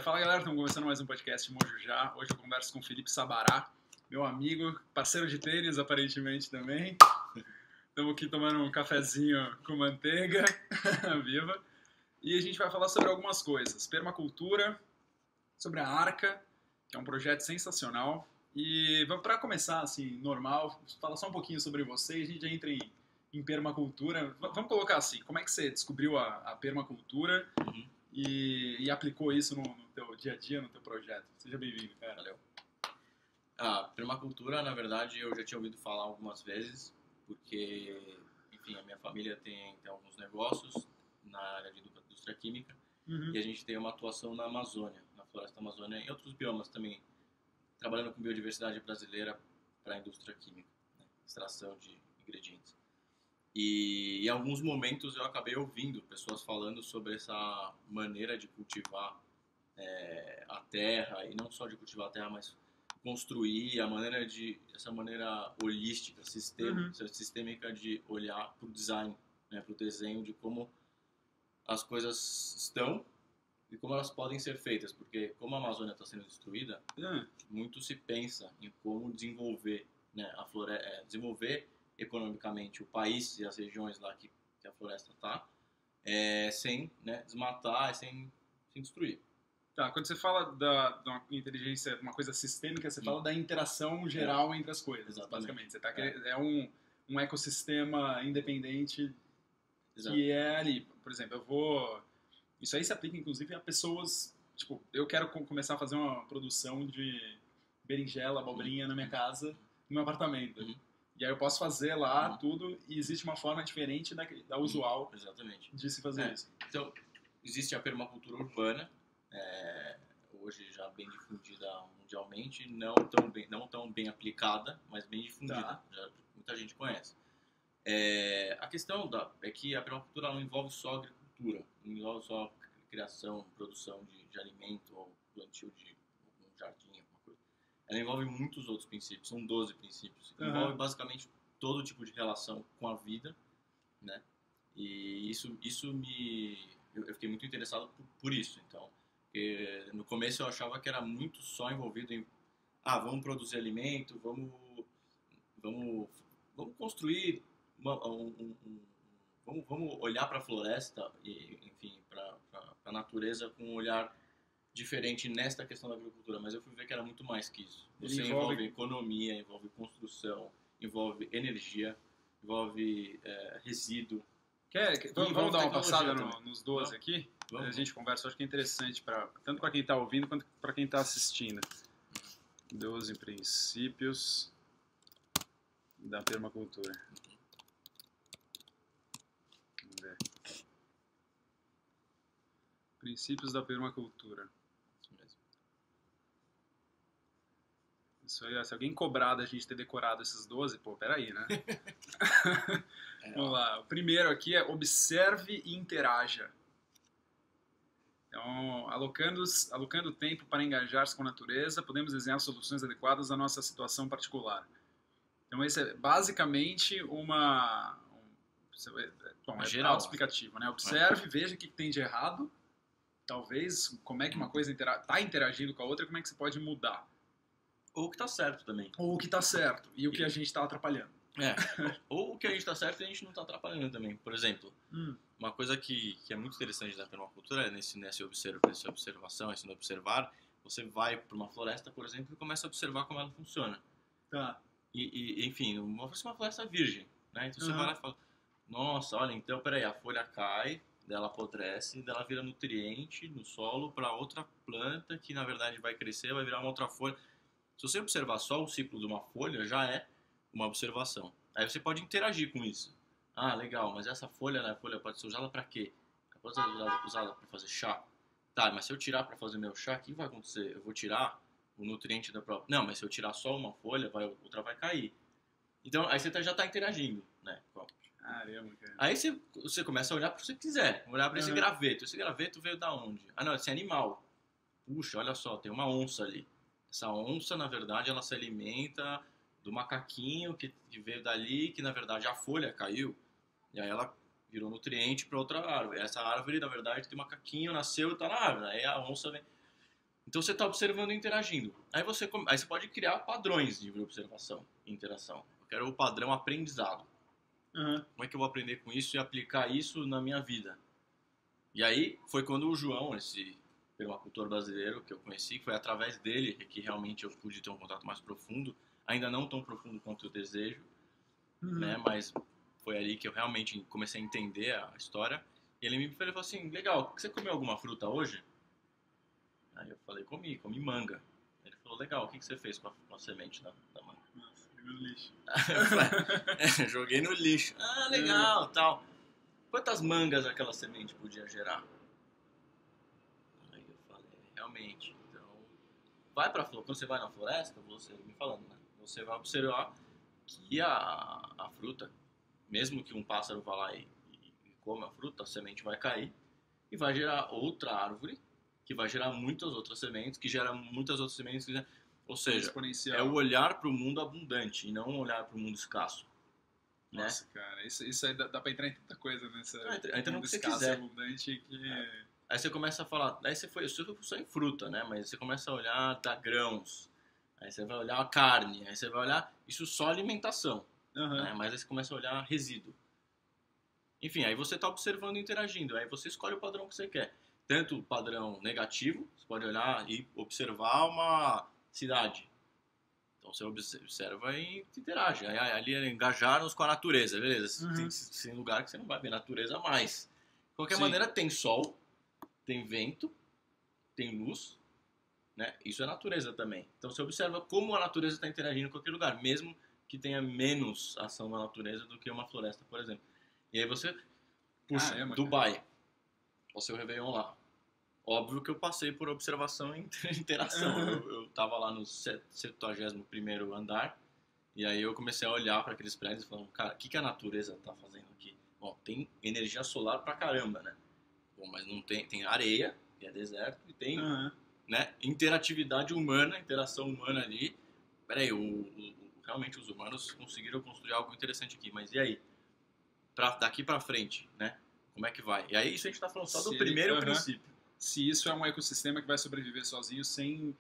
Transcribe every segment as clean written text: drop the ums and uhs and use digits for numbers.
Fala galera, estamos começando mais um podcast Mojo Já. Hoje eu converso com o Felipe Sabará, meu amigo, parceiro de tênis aparentemente também. Estamos aqui tomando um cafezinho com manteiga, viva. E a gente vai falar sobre algumas coisas. Permacultura, sobre a Arca, que é um projeto sensacional. E para começar, assim, normal, falar só um pouquinho sobre você e a gente já entra em permacultura. Vamos colocar assim, como é que você descobriu a permacultura e aplicou isso no teu dia a dia, no teu projeto? Seja bem-vindo, cara. Valeu. A permacultura, na verdade, eu já tinha ouvido falar algumas vezes, porque, enfim, a minha família tem alguns negócios na área de indústria química e a gente tem uma atuação na Amazônia, na floresta amazônia e em outros biomas também, trabalhando com biodiversidade brasileira para a indústria química, né? Extração de ingredientes. E em alguns momentos eu acabei ouvindo pessoas falando sobre essa maneira de cultivar a terra, e não só de cultivar a terra, mas construir essa maneira holística, sistêmica de olhar para o design, né, para o desenho de como as coisas estão e como elas podem ser feitas, porque como a Amazônia está sendo destruída, muito se pensa em como desenvolver, né, desenvolver economicamente o país e as regiões lá que a floresta está, sem, né, desmatar, sem destruir. Tá, quando você fala da uma inteligência, uma coisa sistêmica, você fala da interação geral entre as coisas, basicamente. Você é um ecossistema independente. Exato. Que é ali. Por exemplo, isso aí se aplica, inclusive, a pessoas. Tipo, eu quero começar a fazer uma produção de berinjela, abobrinha na minha casa, no meu apartamento. E aí eu posso fazer lá tudo e existe uma forma diferente da usual. Exatamente. De se fazer isso. Então, existe a permacultura urbana, hoje já bem difundida mundialmente, não tão bem aplicada, mas bem difundida. Tá. Muita gente conhece. A questão é que a permacultura não envolve só agricultura, não envolve só criação, produção de alimento ou plantio de um jardim, alguma coisa. Ela envolve muitos outros princípios, são 12 princípios. Envolve basicamente todo tipo de relação com a vida, né? E eu fiquei muito interessado por isso, então. Porque no começo eu achava que era muito só envolvido em vamos produzir alimento, vamos construir vamos olhar para a floresta e, enfim, para a natureza com um olhar diferente nesta questão da agricultura, mas eu fui ver que era muito mais que isso. Você envolve economia, envolve construção, envolve energia, envolve resíduo. Vamos dar uma passada nos 12 aqui? A gente conversa, acho que é interessante tanto para quem está ouvindo quanto para quem está assistindo. 12 princípios da permacultura. Vamos ver. Princípios da permacultura. Isso mesmo. Isso aí, se alguém cobrar da gente ter decorado esses 12, pô, peraí, né? Vamos lá. O primeiro aqui é observe e interaja. Então, alocando tempo para engajar-se com a natureza, podemos desenhar soluções adequadas à nossa situação particular. Então, esse é basicamente é autoexplicativo, né? Observe, veja o que tem de errado, talvez, como é que uma coisa está interagindo com a outra e como é que você pode mudar. Ou o que está certo também. Ou o que está certo e o que a gente está atrapalhando. Ou o que a gente está certo e a gente não está atrapalhando também. Por exemplo, uma coisa que é muito interessante da permacultura é nessa observação, esse observar, você vai para uma floresta, por exemplo, e começa a observar como ela funciona. Tá. E enfim, uma floresta virgem, né? Então você vai lá e fala, nossa, olha, então peraí, a folha cai, dela apodrece, dela vira nutriente no solo para outra planta que na verdade vai crescer, vai virar uma outra folha. Se você observar só o ciclo de uma folha, já é uma observação. Aí você pode interagir com isso. Legal, mas essa folha, né, a folha pode ser usada para quê? Ela pode ser usada para fazer chá. Tá, mas se eu tirar para fazer meu chá, o que vai acontecer? Eu vou tirar o nutriente da própria... Não, mas se eu tirar só uma folha, outra vai cair. Então, aí você já está interagindo, né? Caramba, cara. Aí você começa a olhar para o que você quiser. Olhar para esse graveto. Esse graveto veio da onde? Não, esse é animal. Puxa, olha só, tem uma onça ali. Essa onça, na verdade, ela se alimenta do macaquinho que veio dali, que na verdade a folha caiu, e aí ela virou nutriente para outra árvore. Essa árvore, na verdade, tem um macaquinho, nasceu e está na árvore. Aí a onça vem... Então você está observando e interagindo. Aí você pode criar padrões de observação e interação. Eu quero o padrão aprendizado. Uhum. Como é que eu vou aprender com isso e aplicar isso na minha vida? E aí foi quando o João, esse permacultor brasileiro que eu conheci, foi através dele que realmente eu pude ter um contato mais profundo, ainda não tão profundo quanto eu desejo, né? Mas foi ali que eu realmente comecei a entender a história. E ele me falou assim, legal, você comeu alguma fruta hoje? Aí eu falei, comi manga. Ele falou, legal, o que você fez com a semente da manga? Nossa, joguei no lixo. Joguei no lixo. Ah, legal, tal. Quantas mangas aquela semente podia gerar? Aí eu falei, realmente. Então, quando você vai na floresta, você me falando, né? Você vai observar que a fruta, mesmo que um pássaro vá lá e coma a fruta, a semente vai cair e vai gerar outra árvore, que vai gerar muitas outras sementes, que gera muitas outras sementes, ou seja, exponencial. é o olhar para o mundo abundante e não olhar para o mundo escasso. Nossa, né? Cara, isso aí dá pra entrar em tanta coisa nessa. Entra no que você escasso quiser. E abundante que. Aí você começa a falar, aí você foi só em fruta, né? Mas você começa a olhar grãos, aí você vai olhar a carne, aí você vai olhar isso só alimentação, né? Mas aí você começa a olhar resíduo. Enfim, aí você está observando e interagindo, aí você escolhe o padrão que você quer. Tanto o padrão negativo, você pode olhar e observar uma cidade. Então você observa e interage. Aí ali é engajar-nos com a natureza, beleza? Tem lugar que você não vai ver natureza mais. De qualquer maneira, tem sol, tem vento, tem luz, né? Isso é natureza também. Então você observa como a natureza está interagindo com aquele lugar, mesmo que tenha menos ação na natureza do que uma floresta, por exemplo. E aí você puxa, Dubai, o seu Réveillon lá. Óbvio que eu passei por observação e interação. Eu tava lá no 71º andar, e aí eu comecei a olhar para aqueles prédios e falando, cara, o que a natureza tá fazendo aqui? Bom, tem energia solar pra caramba, né? Bom, mas não tem areia, que é deserto, e tem né, interatividade humana, interação humana ali. Peraí, realmente os humanos conseguiram construir algo interessante aqui, mas e aí? Daqui pra frente, né? Como é que vai? E aí isso a gente tá falando só do primeiro princípio. Se isso é um ecossistema que vai sobreviver sozinho sem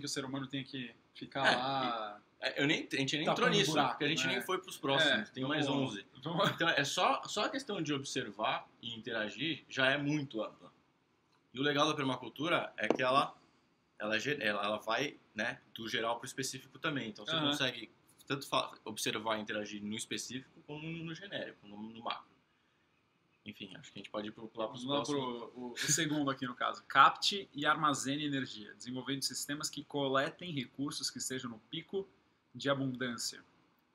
que o ser humano tenha que ficar lá... A gente nem entrou nisso, buraco, porque a gente nem foi pros próximos, tem mais 11. Então é só a questão de observar e interagir já é muito ampla. E o legal da permacultura é que ela vai, né, do geral pro específico também. Então você consegue tanto observar e interagir no específico como no genérico, no macro. Enfim, acho que a gente pode ir lá para os próximos. O segundo aqui no caso. Capte e armazene energia, desenvolvendo sistemas que coletem recursos que estejam no pico de abundância.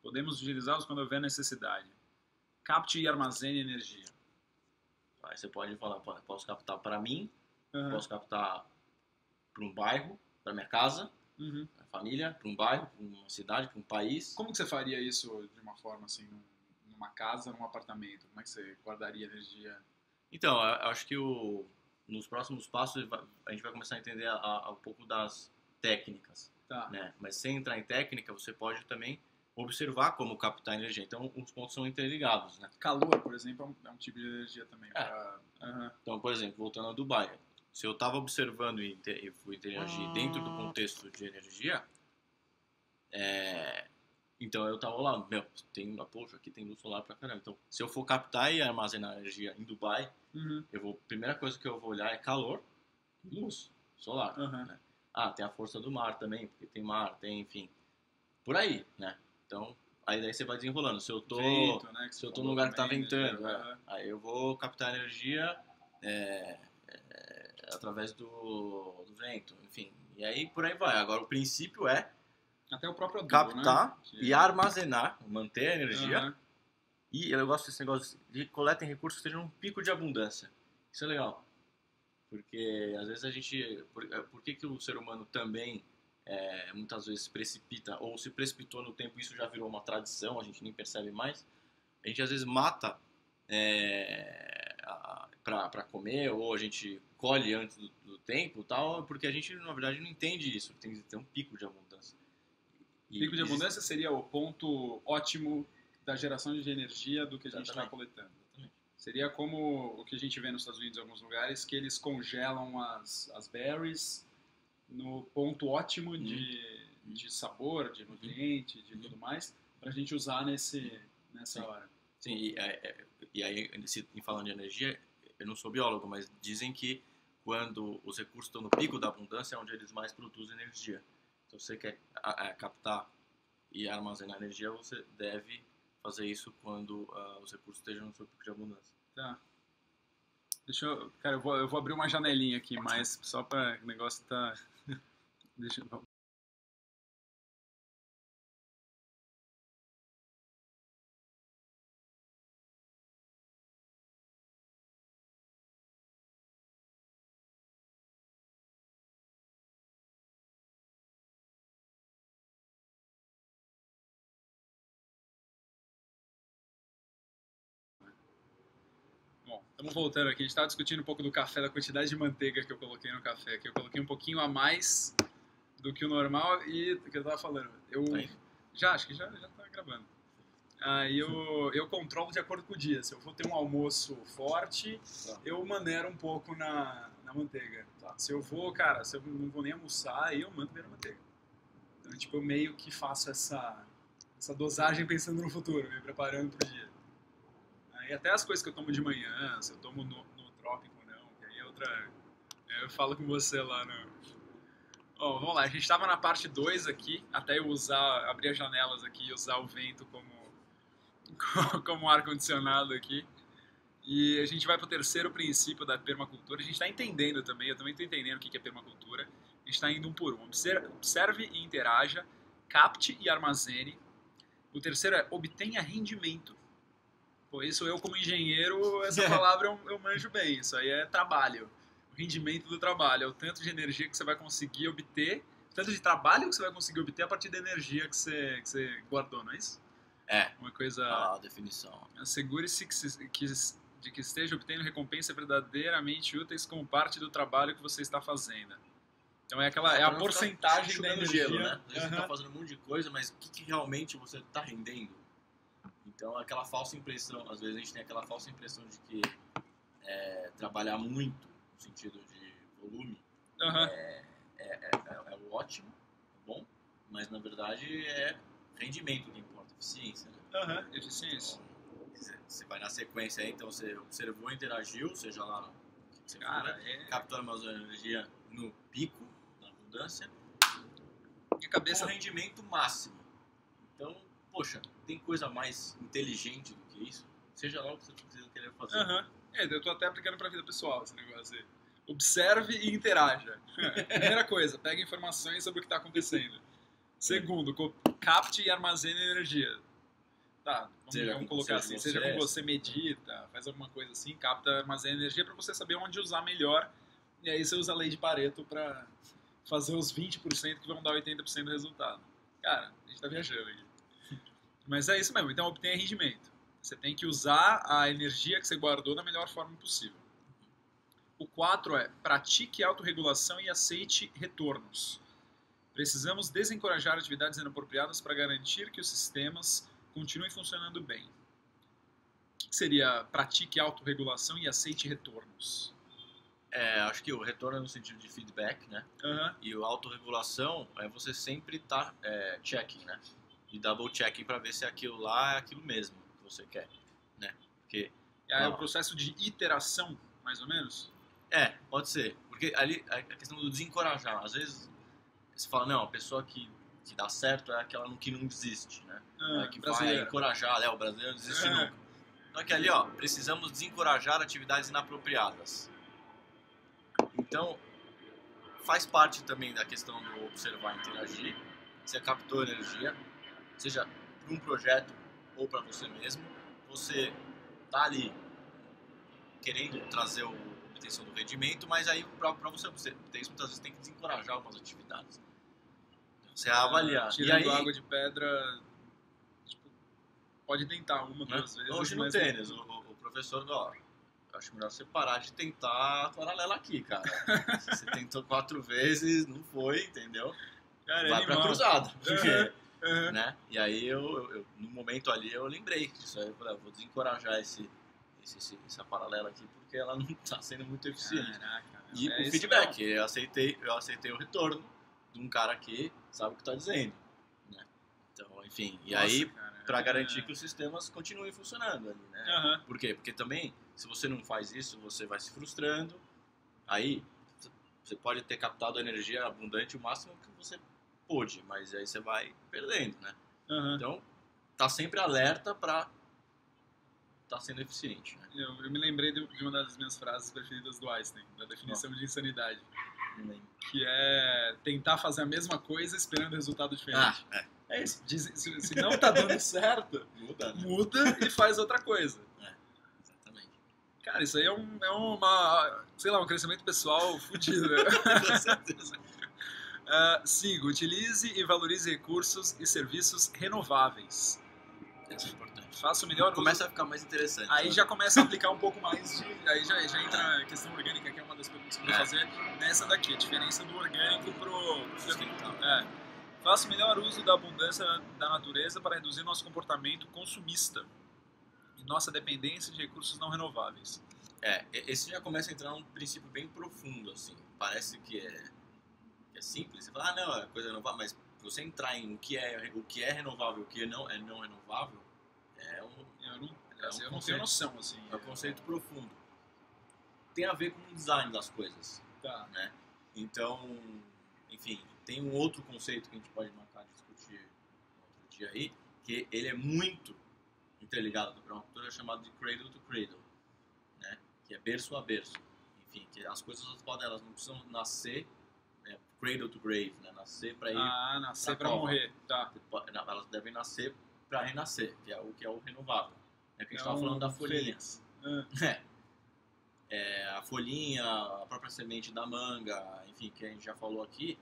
Podemos utilizá-los quando houver necessidade. Capte e armazene energia. Aí você pode falar, posso captar para mim, posso captar para um bairro, para minha casa, para a família, para um bairro, para uma cidade, para um país. Como que você faria isso de uma forma assim, numa casa, num apartamento? Como é que você guardaria energia? Então, eu acho que nos próximos passos a gente vai começar a entender um pouco das técnicas. Né? Mas sem entrar em técnica, você pode também observar como captar energia. Então, os pontos são interligados. Né? Calor, por exemplo, é um tipo de energia também. Então, por exemplo, voltando a Dubai, se eu estava observando e fui interagir dentro do contexto de energia, então eu tava lá, poxa, aqui tem luz solar pra caramba. Então, se eu for captar e armazenar energia em Dubai, primeira coisa que eu vou olhar é calor e luz solar. Né? Tem a força do mar também, porque tem mar, enfim, por aí, né? Então, aí daí você vai desenrolando. Se eu tô, vento, né, se eu tô num lugar que tá ventando, aí eu vou captar energia através do vento, enfim. E aí por aí vai. Agora, o princípio é até o próprio adubo, captar, né? E armazenar, manter a energia. E eu gosto desse negócio de coletem recursos que estejam num pico de abundância. Isso é legal. Porque às vezes a gente... Por que o ser humano também muitas vezes precipita, ou se precipitou no tempo, isso já virou uma tradição, a gente nem percebe mais. A gente às vezes mata para comer, ou a gente colhe antes do tempo, tal, porque a gente na verdade não entende isso. Tem que ter um pico de abundância. Pico de abundância seria o ponto ótimo da geração de energia do que a gente está coletando. Seria como o que a gente vê nos Estados Unidos em alguns lugares, que eles congelam as berries no ponto ótimo de sabor, de nutriente, de tudo mais, para a gente usar nessa hora. Sim, e aí, em falando de energia, eu não sou biólogo, mas dizem que quando os recursos estão no pico da abundância é onde eles mais produzem energia. Então, se você quer captar e armazenar energia, você deve fazer isso quando os recursos estejam no seu pico de abundância. Tá. Cara, eu vou abrir uma janelinha aqui, mas só para o negócio tá... Deixa eu... Bom, estamos voltando aqui. A gente estava discutindo um pouco do café, da quantidade de manteiga que eu coloquei no café. Aqui eu coloquei um pouquinho a mais do que o normal e o que eu estava falando. Acho que já está gravando. Aí eu controlo de acordo com o dia. Se eu for ter um almoço forte, eu maneiro um pouco na manteiga. Se eu vou, cara, se eu não vou nem almoçar, aí eu mando bem na manteiga. Então, tipo, eu meio que faço essa dosagem pensando no futuro, me preparando pro dia. E até as coisas que eu tomo de manhã, se eu tomo no trópico ou não, que aí é outra... Eu falo com você lá no... Ó, vamos lá, a gente estava na parte 2 aqui, até eu abrir as janelas aqui e usar o vento como ar-condicionado aqui. E a gente vai para o terceiro princípio da permacultura. A gente está entendendo também, eu também estou entendendo o que é permacultura. A gente está indo um por um. Observe e interaja, capte e armazene. O terceiro é obtenha rendimento. Pô, isso eu como engenheiro, essa palavra eu manjo bem. Isso aí é trabalho. O rendimento do trabalho. É o tanto de energia que você vai conseguir obter, o tanto de trabalho que você vai conseguir obter a partir da energia que você guardou, não é isso? É. Uma coisa... A definição. Assegure-se de que esteja obtendo recompensas verdadeiramente úteis como parte do trabalho que você está fazendo. Então é a porcentagem da energia. Gelo, né? Você está fazendo um monte de coisa, mas o que realmente você está rendendo? Então, aquela falsa impressão, às vezes a gente tem aquela falsa impressão de que trabalhar muito, no sentido de volume, é ótimo, é bom, mas na verdade é rendimento que importa, eficiência. Né? Eficiência. Então, você vai na sequência aí, então você observou, interagiu, seja lá no que você captou a energia no pico da abundância, com rendimento máximo. Então, poxa, tem coisa mais inteligente do que isso? Seja lá o que você precisa querer fazer. Eu tô até aplicando pra vida pessoal esse negócio aí. Observe e interaja. Primeira coisa, pegue informações sobre o que está acontecendo. Segundo, capte e armazene energia. Tá, vamos colocar assim, seja como você medita, faz alguma coisa assim, capta, armazena energia para você saber onde usar melhor. E aí você usa a lei de Pareto para fazer os 20% que vão dar 80% do resultado. Cara, a gente tá viajando aqui. Mas é isso mesmo, então obtenha rendimento. Você tem que usar a energia que você guardou da melhor forma possível. O 4 é pratique autorregulação e aceite retornos. Precisamos desencorajar atividades inapropriadas para garantir que os sistemas continuem funcionando bem. O que seria pratique autorregulação e aceite retornos? Acho que o retorno é no sentido de feedback, né? E a autorregulação é você sempre estar checking, né? E double checking para ver se aquilo lá é aquilo mesmo que você quer, né? Porque é o processo de iteração, mais ou menos? Pode ser. Porque ali a questão do desencorajar. Às vezes você fala, não, a pessoa que dá certo é aquela que não desiste, né? Que vai encorajar, o brasileiro não desiste nunca. Então aqui ali, precisamos desencorajar atividades inapropriadas. Então, faz parte também da questão do observar e interagir. Você captou energia, seja para um projeto ou para você mesmo. Você tá ali querendo trazer a obtenção do rendimento, mas aí para você obter isso, muitas vezes tem que desencorajar algumas atividades. Então, você avaliar. Tirando e aí, água de pedra, tipo, pode tentar uma, duas vezes. Hoje no tênis, o professor, acho melhor você parar de tentar paralela aqui, cara. Você tentou 4 vezes, não foi, entendeu? Cara, vai pra cruzada. Porque, né? E aí, no momento ali, eu lembrei disso. Aí eu falei, vou desencorajar esse essa paralela aqui porque ela não está sendo muito eficiente. Caraca, E o isso feedback, eu aceitei o retorno de um cara que sabe o que está dizendo, né? Então, enfim, e Nossa, aí cara, para garantir que os sistemas continuem funcionando ali, né? Aham. Por quê? Porque também, se você não faz isso, você vai se frustrando, aí você pode ter captado a energia abundante o máximo que você pôde, mas aí você vai perdendo, né? Aham. Então, tá sempre alerta para tá sendo eficiente, né? Eu me lembrei de uma das minhas frases preferidas do Einstein, da definição de insanidade, Não lembro. que é tentar fazer a mesma coisa esperando resultado diferente. É isso. Se não tá dando certo, Muda, né? muda e faz outra coisa. Exatamente. Cara, isso aí é uma, sei lá, um crescimento pessoal fudido, né? Com certeza. 5. Utilize e valorize recursos e serviços renováveis. Isso é importante. Faça o melhor uso. Começa a ficar mais interessante. Aí né? já começa a aplicar um pouco mais de... Aí já entra a questão orgânica, que é uma das perguntas que eu vou fazer nessa daqui. A diferença do orgânico pro Sustentável. Faça o melhor uso da abundância da natureza para reduzir nosso comportamento consumista e nossa dependência de recursos não renováveis. Esse já começa a entrar num princípio bem profundo, assim. Parece que é simples. Você fala, não, é coisa renovável, mas você entrar em o que é renovável e o que não é não renovável, Eu não tenho noção, assim. É um conceito profundo. Tem a ver com o design das coisas, Tá. né? Então, enfim, tem um outro conceito que a gente pode marcar de discutir outro dia aí, que ele é muito interligado com a permacultura, chamado de cradle to cradle, né? Que é berço a berço. Enfim, que as coisas elas não precisam nascer cradle to grave, né? Nascer para ir nascer pra morrer. Tá. elas devem nascer para renascer, que é o renovável. É que a gente estava falando da folhinha. A folhinha, a própria semente da manga, enfim, que a gente já falou aqui,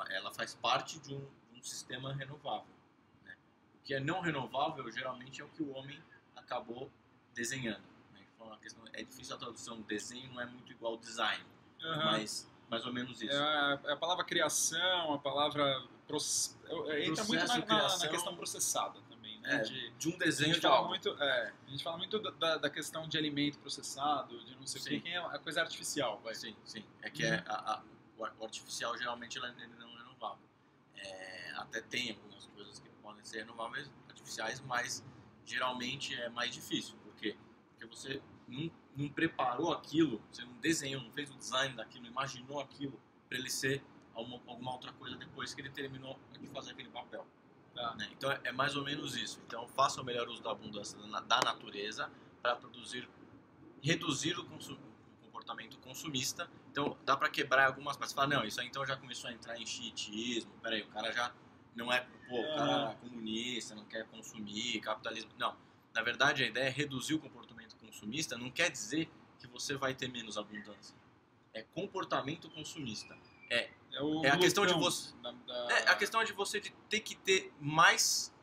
ela faz parte de um sistema renovável, né? O que é não renovável, geralmente, é o que o homem acabou desenhando, né? Então, é difícil a tradução, desenho não é muito igual ao design, mas mais ou menos isso. A palavra criação, a palavra... entra muito na questão processada também, né? De um desenho de fala algo. a gente fala muito da questão de alimento processado, de não sei o que é a coisa artificial. Vai. Sim. É que o artificial geralmente ele não é renovável. Até tem algumas coisas que podem ser renováveis, artificiais, mas geralmente é mais difícil. Por quê? Porque você não preparou aquilo, você não desenhou, não fez o design daquilo, não imaginou aquilo para ele ser alguma outra coisa depois que ele terminou de fazer aquele papel. Né? Então é mais ou menos isso. Então faça o melhor uso da abundância da natureza para reduzir o comportamento consumista. Então dá para quebrar algumas partes. Fala, não, isso aí então já começou a entrar em xiitismo. Peraí, o cara já não é, o cara é comunista, não quer consumir, capitalismo. Não, na verdade a ideia é reduzir o comportamento consumista. Não quer dizer que você vai ter menos abundância. É comportamento consumista. A questão de você. A questão é de você ter que ter mais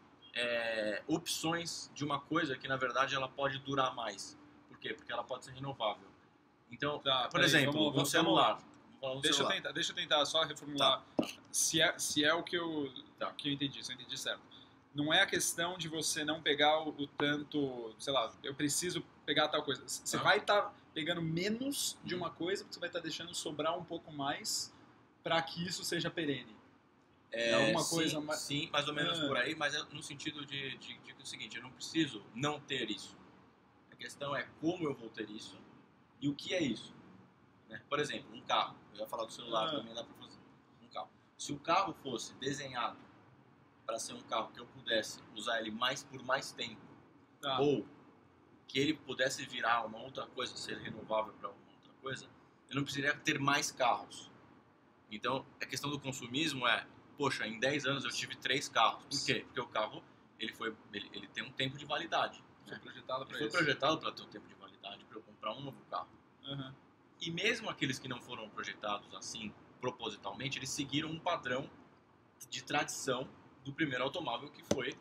opções de uma coisa que na verdade ela pode durar mais. Por quê? Porque ela pode ser renovável. Então, por exemplo, um celular. Deixa eu tentar só reformular. Se é o que eu entendi, se eu entendi certo. Não é a questão de você não pegar o tanto, sei lá, eu preciso pegar tal coisa. Você vai estar pegando menos de uma coisa, porque você vai estar deixando sobrar um pouco mais para que isso seja perene. Alguma coisa mais... Sim, mais ou menos por aí, mas no sentido de o seguinte, eu não preciso não ter isso. A questão é como eu vou ter isso e o que é isso. Né? Por exemplo, um carro. Eu ia falar do celular, também dá para fazer. Um carro. Se o carro fosse desenhado para ser um carro que eu pudesse usar ele por mais tempo, ou que ele pudesse virar uma outra coisa, ser renovável para uma outra coisa, eu não precisaria ter mais carros. Então, a questão do consumismo poxa, em 10 anos eu tive 3 carros. Por quê? Porque o carro, ele tem um tempo de validade. Foi projetado para isso. Foi projetado para ter um tempo de validade, para eu comprar um novo carro. E mesmo aqueles que não foram projetados assim, propositalmente, eles seguiram um padrão de tradição do primeiro automóvel que foi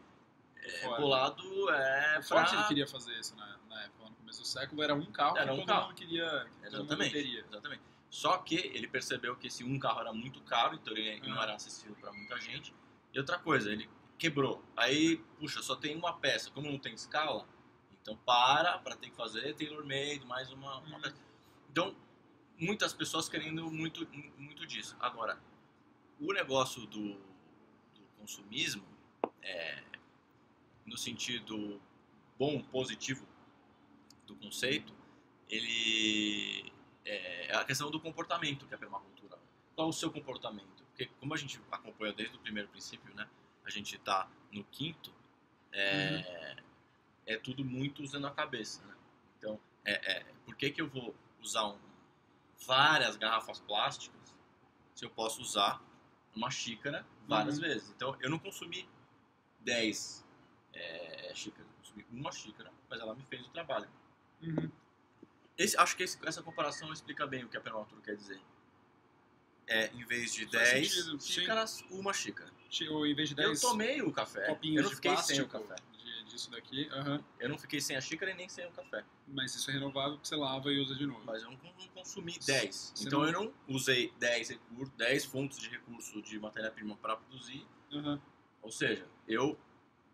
bolado o Ford ele queria fazer isso na época, no começo do século, era um carro que todo mundo queria, todo mundo teria. Exatamente. Só que ele percebeu que esse um carro era muito caro, então ele não era acessível para muita gente. E outra coisa, ele quebrou. Aí, puxa, só tem uma peça. Como não tem escala, Então para ter que fazer tailor-made, mais uma peça. Então, muitas pessoas querendo muito disso. Agora, o negócio do consumismo, no sentido bom, positivo do conceito, ele é a questão do comportamento que é a permacultura. Qual o seu comportamento? Porque como a gente acompanha desde o primeiro princípio, né? A gente está no quinto, é tudo muito usando a cabeça, né? Então, por que eu vou usar várias garrafas plásticas se eu posso usar uma xícara várias vezes? Então, eu não consumi 10 xícaras, eu consumi uma xícara, mas ela me fez o trabalho. Acho que essa comparação explica bem o que a permacultura quer dizer. Em vez de 10 xícaras, uma xícara. Ou em vez de 10 eu tomei o café, copinhos eu não de fiquei plástico sem o café. Disso daqui. Eu não fiquei sem a xícara e nem sem o café. Mas isso é renovável porque você lava e usa de novo. Mas eu não consumi 10. Então eu não usei 10 fontes de recurso de matéria-prima para produzir. Ou seja, eu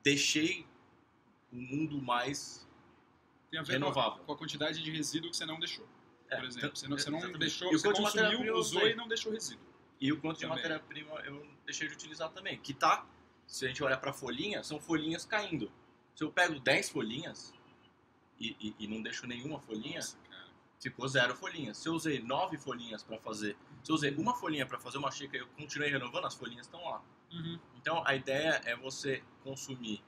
deixei o mundo mais tem a ver renovável. Com a quantidade de resíduo que você não deixou. Por exemplo, você não deixou, e você consumiu, usou e não deixou resíduo. E o quanto de matéria-prima eu deixei de utilizar também. Que tá, se a gente olhar para folhinha, são folhinhas caindo. Se eu pego 10 folhinhas e não deixo nenhuma folhinha, ficou 0 folhinhas. Se eu usei 9 folhinhas para fazer, se eu usei uma folhinha para fazer uma xícara e eu continuei renovando, as folhinhas estão lá. Então a ideia é você consumir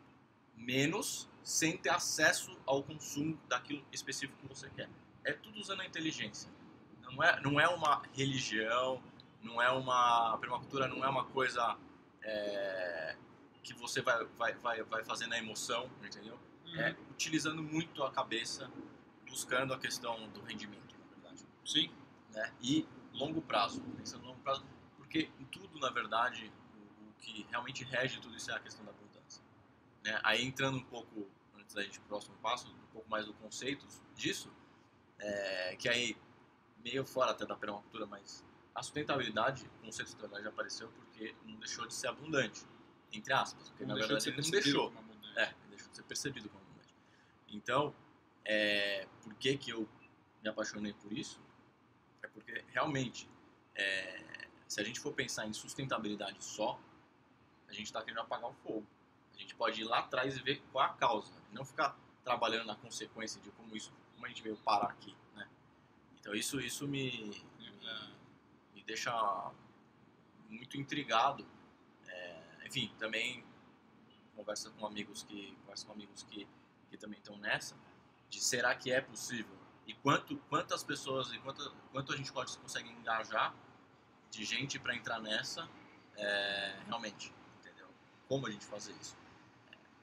menos sem ter acesso ao consumo daquilo específico que você quer. É tudo usando a inteligência. Não é uma religião, a permacultura não é uma coisa que você vai fazer na emoção, entendeu? Utilizando muito a cabeça, buscando a questão do rendimento, na verdade. Sim. Né? E longo prazo, pensando no longo prazo, porque tudo, na verdade, o que realmente rege tudo isso é a questão da abundância. Né? Aí entrando um pouco, antes da gente ir pro próximo passo, um pouco mais do conceito disso, que aí, meio fora até da permacultura, mas a sustentabilidade, o conceito de sustentabilidade já apareceu porque não deixou de ser abundante, entre aspas, porque na verdade ele não deixou. Deixou de ser percebido como abundante. Então, por que eu me apaixonei por isso? É porque realmente, se a gente for pensar em sustentabilidade só, a gente está querendo apagar o fogo. A gente pode ir lá atrás e ver qual é a causa, e não ficar trabalhando na consequência de como a gente veio parar aqui, né? Então isso me deixa muito intrigado. Enfim, também converso com amigos que também estão nessa, de será que é possível? E quantas pessoas e quanto a gente consegue engajar de gente para entrar nessa, realmente, entendeu? Como a gente fazer isso?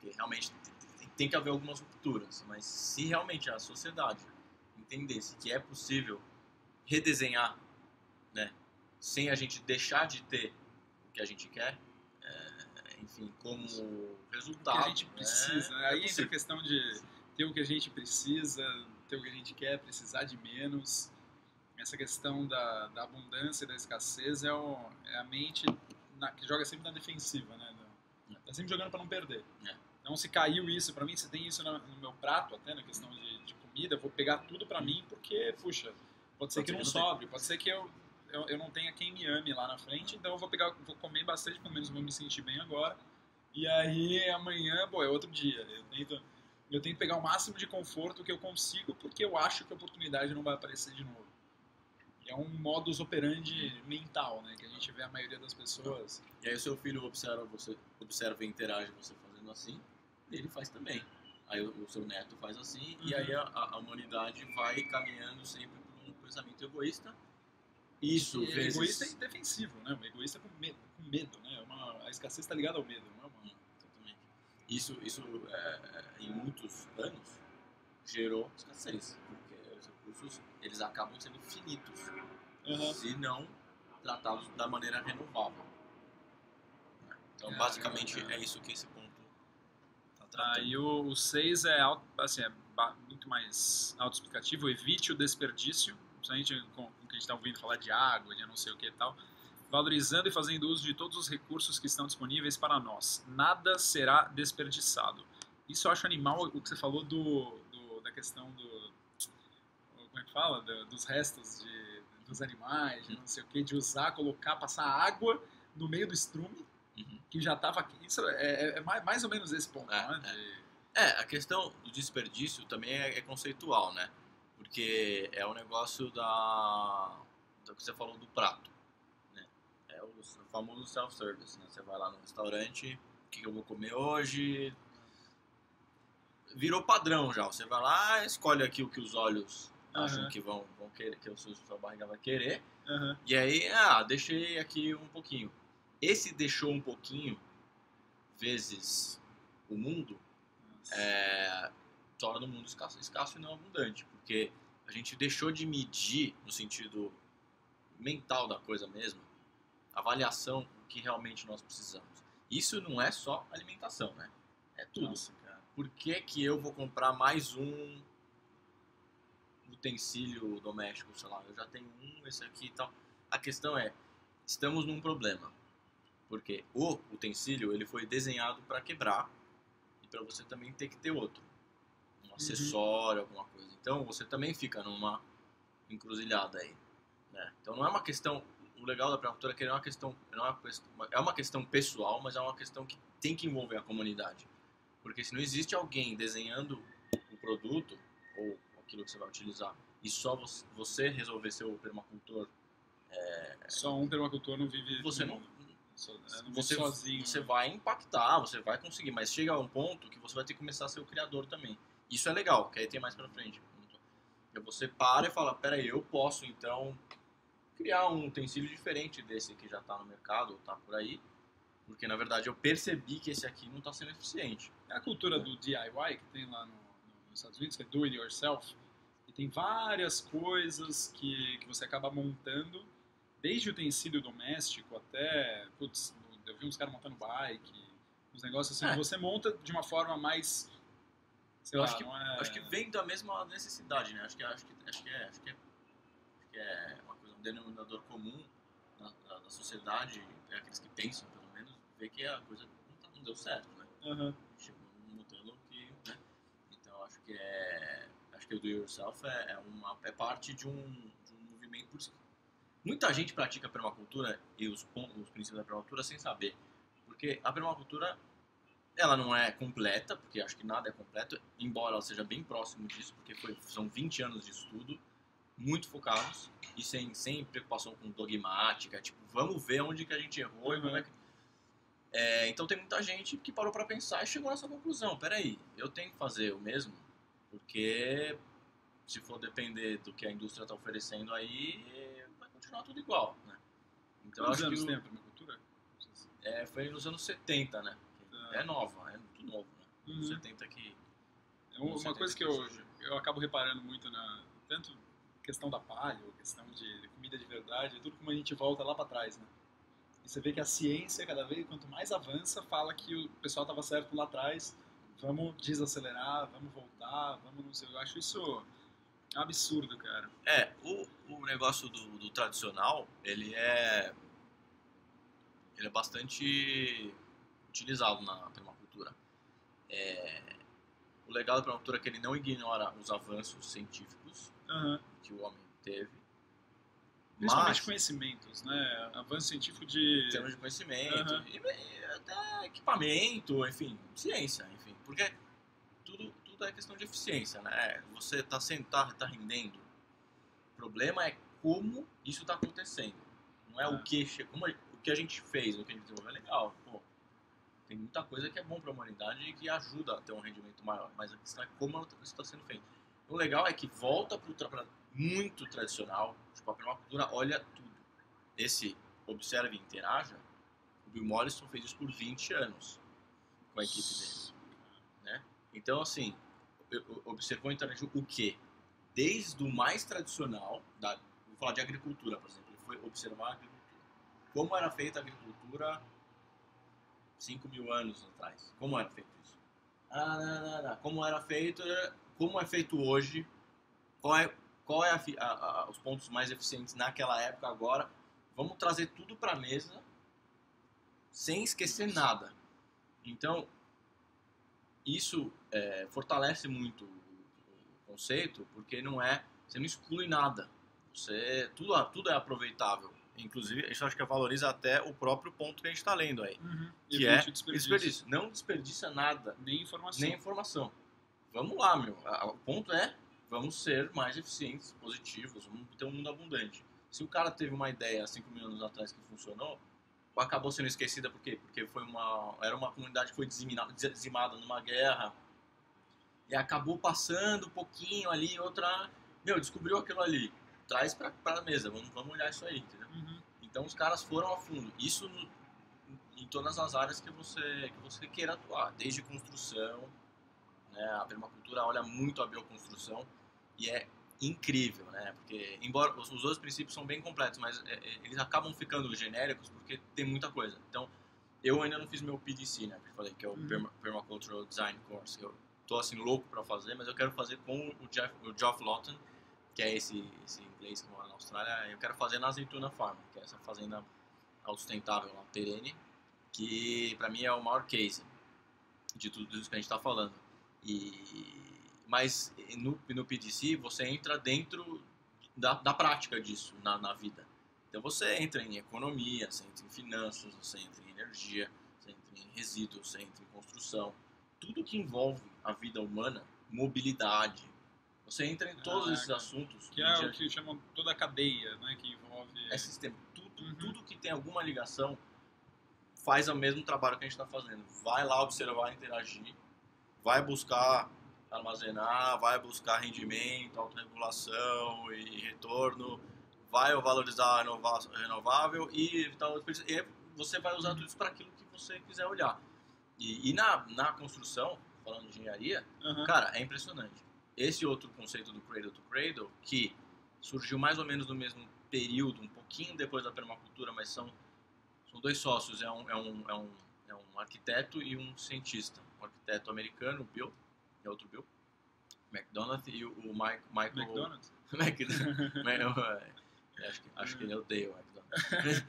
Porque realmente tem que haver algumas rupturas, mas se realmente a sociedade entendesse que é possível redesenhar, né, sem a gente deixar de ter o que a gente quer, enfim, como resultado. O que a gente precisa, né? Aí entra a questão de ter o que a gente precisa, ter o que a gente quer, precisar de menos. Essa questão da abundância e da escassez é a mente que joga sempre na defensiva, né? Tá sempre jogando para não perder. Então, se caiu isso para mim, se tem isso no meu prato, até na questão de comida, eu vou pegar tudo para mim porque, puxa, pode ser que não sobre, pode ser que eu não tenha quem me ame lá na frente, então eu vou comer bastante, pelo menos vou me sentir bem agora. E aí amanhã, é outro dia. Eu tento pegar o máximo de conforto que eu consigo, porque eu acho que a oportunidade não vai aparecer de novo. E é um modus operandi mental, né, que a gente vê a maioria das pessoas. E aí o seu filho observa e interage você fazendo assim, ele faz também. Aí o seu neto faz assim, e aí a humanidade vai caminhando sempre por um pensamento egoísta. Isso, vezes... egoísta e defensivo, né? Um egoísta com medo, né? A escassez está ligada ao medo, não é? Exatamente. Isso em muitos anos gerou escassez, porque os recursos eles acabam sendo finitos, se não tratados da maneira renovável. Então, basicamente, é isso que esse ponto está tratando. E o 6 é muito mais autoexplicativo, evite o desperdício, principalmente com o que a gente está ouvindo falar de água, de não sei o que e tal, valorizando e fazendo uso de todos os recursos que estão disponíveis para nós. Nada será desperdiçado. Isso eu acho animal, o que você falou do da questão como é que fala? Dos restos dos animais, de não sei o que, de usar, colocar, passar água no meio do estrume, que já estava aqui. Isso é mais ou menos esse ponto, né? A questão do desperdício também é conceitual, né? Porque é o negócio do que você falou do prato, né? É o famoso self-service, né? Você vai lá no restaurante, o que eu vou comer hoje? Virou padrão já. Você vai lá, escolhe aqui o que os olhos acham que vão querer, que a sua barriga vai querer. E aí, deixei aqui um pouquinho. Esse deixou um pouquinho vezes o mundo torna o mundo escasso e não abundante, porque a gente deixou de medir no sentido mental da coisa mesmo, avaliação do que realmente nós precisamos. Isso não é só alimentação, né? É tudo. Nossa, cara. Por que eu vou comprar mais um utensílio doméstico, sei lá, eu já tenho esse aqui e tal. A questão é, estamos num problema, porque o utensílio ele foi desenhado para quebrar e para você também ter que ter outro, um acessório, alguma coisa. Então você também fica numa encruzilhada aí, né? Então não é uma questão, o legal da permacultura é que é uma questão pessoal, mas é uma questão que tem que envolver a comunidade, porque se não existe alguém desenhando o produto ou aquilo que você vai utilizar e só você resolver ser o permacultor, só um permacultor não vive. Você não vive sozinho. Você vai impactar, você vai conseguir, mas chega a um ponto que você vai ter que começar a ser o criador também. Isso é legal, que aí tem mais pra frente. Você para e fala, peraí, eu posso então criar um utensílio diferente desse que já tá no mercado ou tá por aí, porque na verdade eu percebi que esse aqui não tá sendo eficiente. É a cultura do DIY que tem lá nos Estados Unidos, que é do it yourself, e tem várias coisas que você acaba montando, desde utensílio doméstico até, eu vi uns caras montando bike, uns negócios assim, que você monta de uma forma mais, sei lá, acho que vem da mesma necessidade, né? Acho que é uma coisa, um denominador comum da sociedade, aqueles que pensam, pelo menos, ver que a coisa não deu certo, né? Chegou num modelo que, né? Então acho que o do yourself é parte de um movimento por si. Muita gente pratica permacultura e os princípios da permacultura sem saber, porque a permacultura ela não é completa, porque acho que nada é completo, embora ela seja bem próximo disso, porque são 20 anos de estudo, muito focados e sem preocupação com dogmática, tipo, vamos ver onde que a gente errou e como é que... então tem muita gente que parou para pensar e chegou nessa conclusão, peraí, eu tenho que fazer o mesmo, porque se for depender do que a indústria está oferecendo aí, vai continuar tudo igual, né? Então Quantos acho anos que tem a permacultura? foi nos anos 70, né? É nova, é muito novo, né? Nos 70 que... Uma coisa que eu acabo reparando muito tanto questão da palha, ou questão de comida de verdade, é tudo como a gente volta lá para trás, né? E você vê que a ciência, cada vez, quanto mais avança, fala que o pessoal estava certo lá atrás, vamos desacelerar, vamos voltar, vamos não sei, eu acho isso um absurdo, cara. O negócio do tradicional, ele é bastante utilizado na permacultura. O legal da permacultura é que ele não ignora os avanços científicos que o homem teve. Principalmente conhecimentos, né? Avanço científico de... Em termos de conhecimento, e até equipamento, enfim, ciência, enfim. Porque tudo é questão de eficiência, né? Você tá rendendo. O problema é como isso está acontecendo. Não é o que a gente fez, o que a gente desenvolveu é legal. Pô, tem muita coisa que é bom para a humanidade e que ajuda a ter um rendimento maior. Mas a questão é como isso está sendo feito. O legal é que volta para muito tradicional. Tipo, a permacultura olha tudo. Esse Observe e Interaja, o Bill Mollison fez isso por 20 anos com a equipe dele, né? Então, assim, observou e interagiu o quê? Desde o mais tradicional, vou falar de agricultura, por exemplo, ele foi observar a agricultura. Como era feita a agricultura 5.000 anos atrás? Como era feito isso? Como era feito, como é feito hoje? Qual é os pontos mais eficientes naquela época agora? Vamos trazer tudo para a mesa sem esquecer nada. Então, isso fortalece muito o conceito, porque você não exclui nada. Tudo é aproveitável. Inclusive, isso acho que valoriza até o próprio ponto que a gente está lendo aí. Que é desperdício. Não desperdiça nada. Nem informação. Nem informação. Vamos lá, meu. O ponto é, vamos ser mais eficientes, positivos, vamos ter um mundo abundante. Se o cara teve uma ideia há 5 mil anos atrás que funcionou, acabou sendo esquecida por quê? Porque era uma comunidade que foi dizimada numa guerra e acabou passando um pouquinho ali, outra... descobriu aquilo ali. Traz pra mesa, vamos olhar isso aí, entendeu? Então os caras foram a fundo. Isso em todas as áreas que você queira atuar, desde construção, né? A permacultura olha muito a bioconstrução e é incrível, né? Porque, embora os outros princípios são bem completos, mas eles acabam ficando genéricos porque tem muita coisa. Então, eu ainda não fiz meu PDC, né? Que eu falei que é o Permacultural Design Course, que eu tô assim louco para fazer, mas eu quero fazer com o Geoff Lawton, que é esse inglês que mora na Austrália. Eu quero fazer na Azeitona Farm, que é essa fazenda sustentável, lá, perene, que para mim é o maior case de tudo isso que a gente está falando. Mas no PDC você entra dentro da prática disso na vida. Então você entra em economia, você entra em finanças, você entra em energia, você entra em resíduos, você entra em construção. Tudo que envolve a vida humana, mobilidade, você entra em todos esses assuntos. Que é o que chamam toda a cadeia, né? Que envolve... É sistema. Tudo que tem alguma ligação faz o mesmo trabalho que a gente está fazendo. Vai lá observar, interagir, vai buscar armazenar, vai buscar rendimento, autorregulação e retorno, vai valorizar renovável e você vai usar tudo isso para aquilo que você quiser olhar. E na construção, falando de engenharia, cara, é impressionante. Esse outro conceito do Cradle to Cradle, que surgiu mais ou menos no mesmo período, um pouquinho depois da permacultura, mas são dois sócios, é um arquiteto e um cientista. Um arquiteto americano, o Bill, é outro Bill, McDonald, e o Michael... McDonald? Acho que ele odeia o McDonald.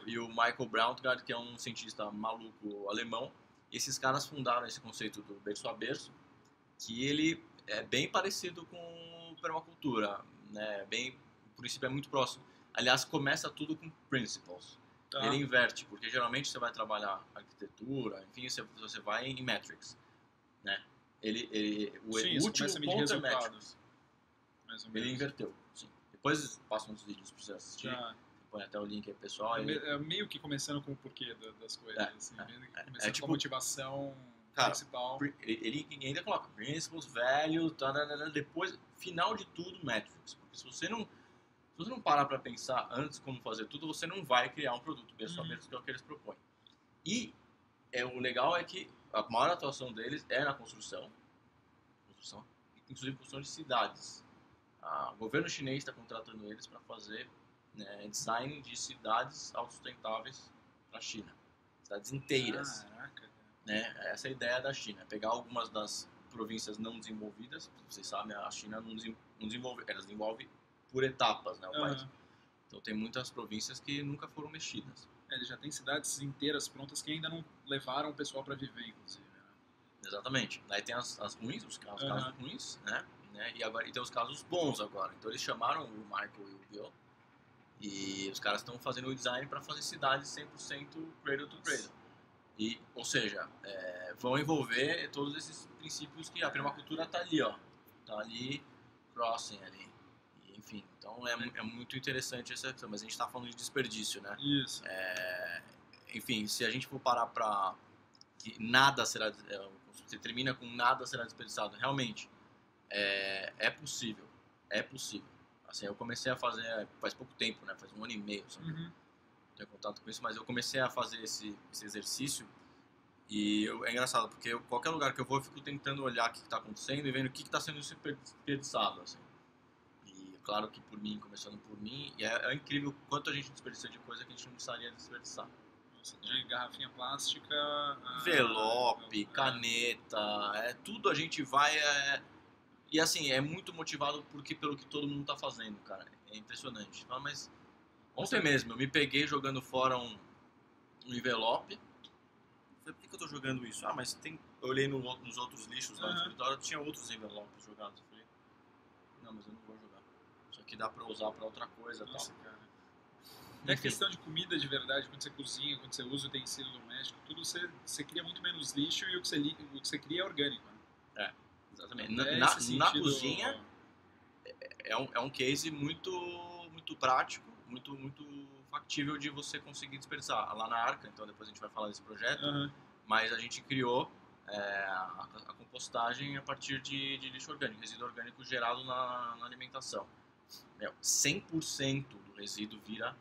E o Michael Braungart, que é um cientista maluco alemão. E esses caras fundaram esse conceito do berço a berço, que ele é bem parecido com permacultura, né? O princípio é muito próximo. Aliás, começa tudo com principles. Tá. Ele inverte, porque geralmente você vai trabalhar arquitetura, enfim, você vai em metrics, né? O último ponto é metrics. Ele inverteu, sim. Depois passa uns vídeos pra você assistir. Tá. Põe até o link aí, pessoal. É meio que começando com o porquê das coisas, assim. Começando com a motivação principal. Ele ainda coloca principles, values, depois, final de tudo, metrics. Porque se você não parar para pensar antes como fazer tudo, você não vai criar um produto berço a berço, que é o que eles propõem. E o legal é que a maior atuação deles é na construção, inclusive construção de cidades. O governo chinês está contratando eles para fazer design de cidades autossustentáveis para a China. Cidades inteiras. Caraca. Né? Essa é a ideia da China. Pegar algumas das províncias não desenvolvidas, vocês sabem, a China não desenvolve, ela desenvolve por etapas, né, o país. Então tem muitas províncias que nunca foram mexidas. Ele já tem cidades inteiras prontas que ainda não levaram o pessoal para viver, inclusive. Né? Exatamente. Aí tem as ruins, os casos ruins, né? E tem os casos bons agora. Então eles chamaram o Michael e o Bill e os caras estão fazendo o design para fazer cidades 100% cradle to cradle. Ou seja, vão envolver todos esses princípios que a permacultura está ali, ó. Está ali, crossing ali. Enfim, então é muito interessante essa questão, mas a gente está falando de desperdício, né? Isso. Enfim, se a gente for parar para que nada será... você termina com nada será desperdiçado, realmente, é possível. É possível. Assim, eu comecei a fazer faz pouco tempo, né? Faz 1 ano e meio, sabe? Tenho contato com isso, mas eu comecei a fazer esse exercício e é engraçado, porque qualquer lugar que eu vou, eu fico tentando olhar o que está acontecendo e vendo o que está sendo desperdiçado, assim. Claro que começando por mim, e é incrível o quanto a gente desperdiça de coisa que a gente não precisaria desperdiçar. De garrafinha plástica... Envelope, caneta, tudo a gente vai... E assim, é muito motivado pelo que todo mundo está fazendo, cara. É impressionante. Mas ontem mesmo, eu me peguei jogando fora um envelope. Falei, por que eu estou jogando isso? Mas tem... Eu olhei nos outros lixos lá no escritório, tinha outros envelopes jogados. Eu falei, não, mas eu não vou jogar. Isso aqui dá pra usar pra outra coisa e tal. Nossa, cara. E a Enfim. questão de comida de verdade, quando você cozinha, quando você usa o utensílio doméstico, tudo você cria muito menos lixo e o que você cria é orgânico. Né? Exatamente. É Na esse na sentido- cozinha é um case muito, muito prático, muito, muito factível de você conseguir desperdiçar. Lá na Arca, então depois a gente vai falar desse projeto, Aham. mas a gente criou a compostagem a partir de lixo orgânico, resíduo orgânico gerado na alimentação. 100% do resíduo vira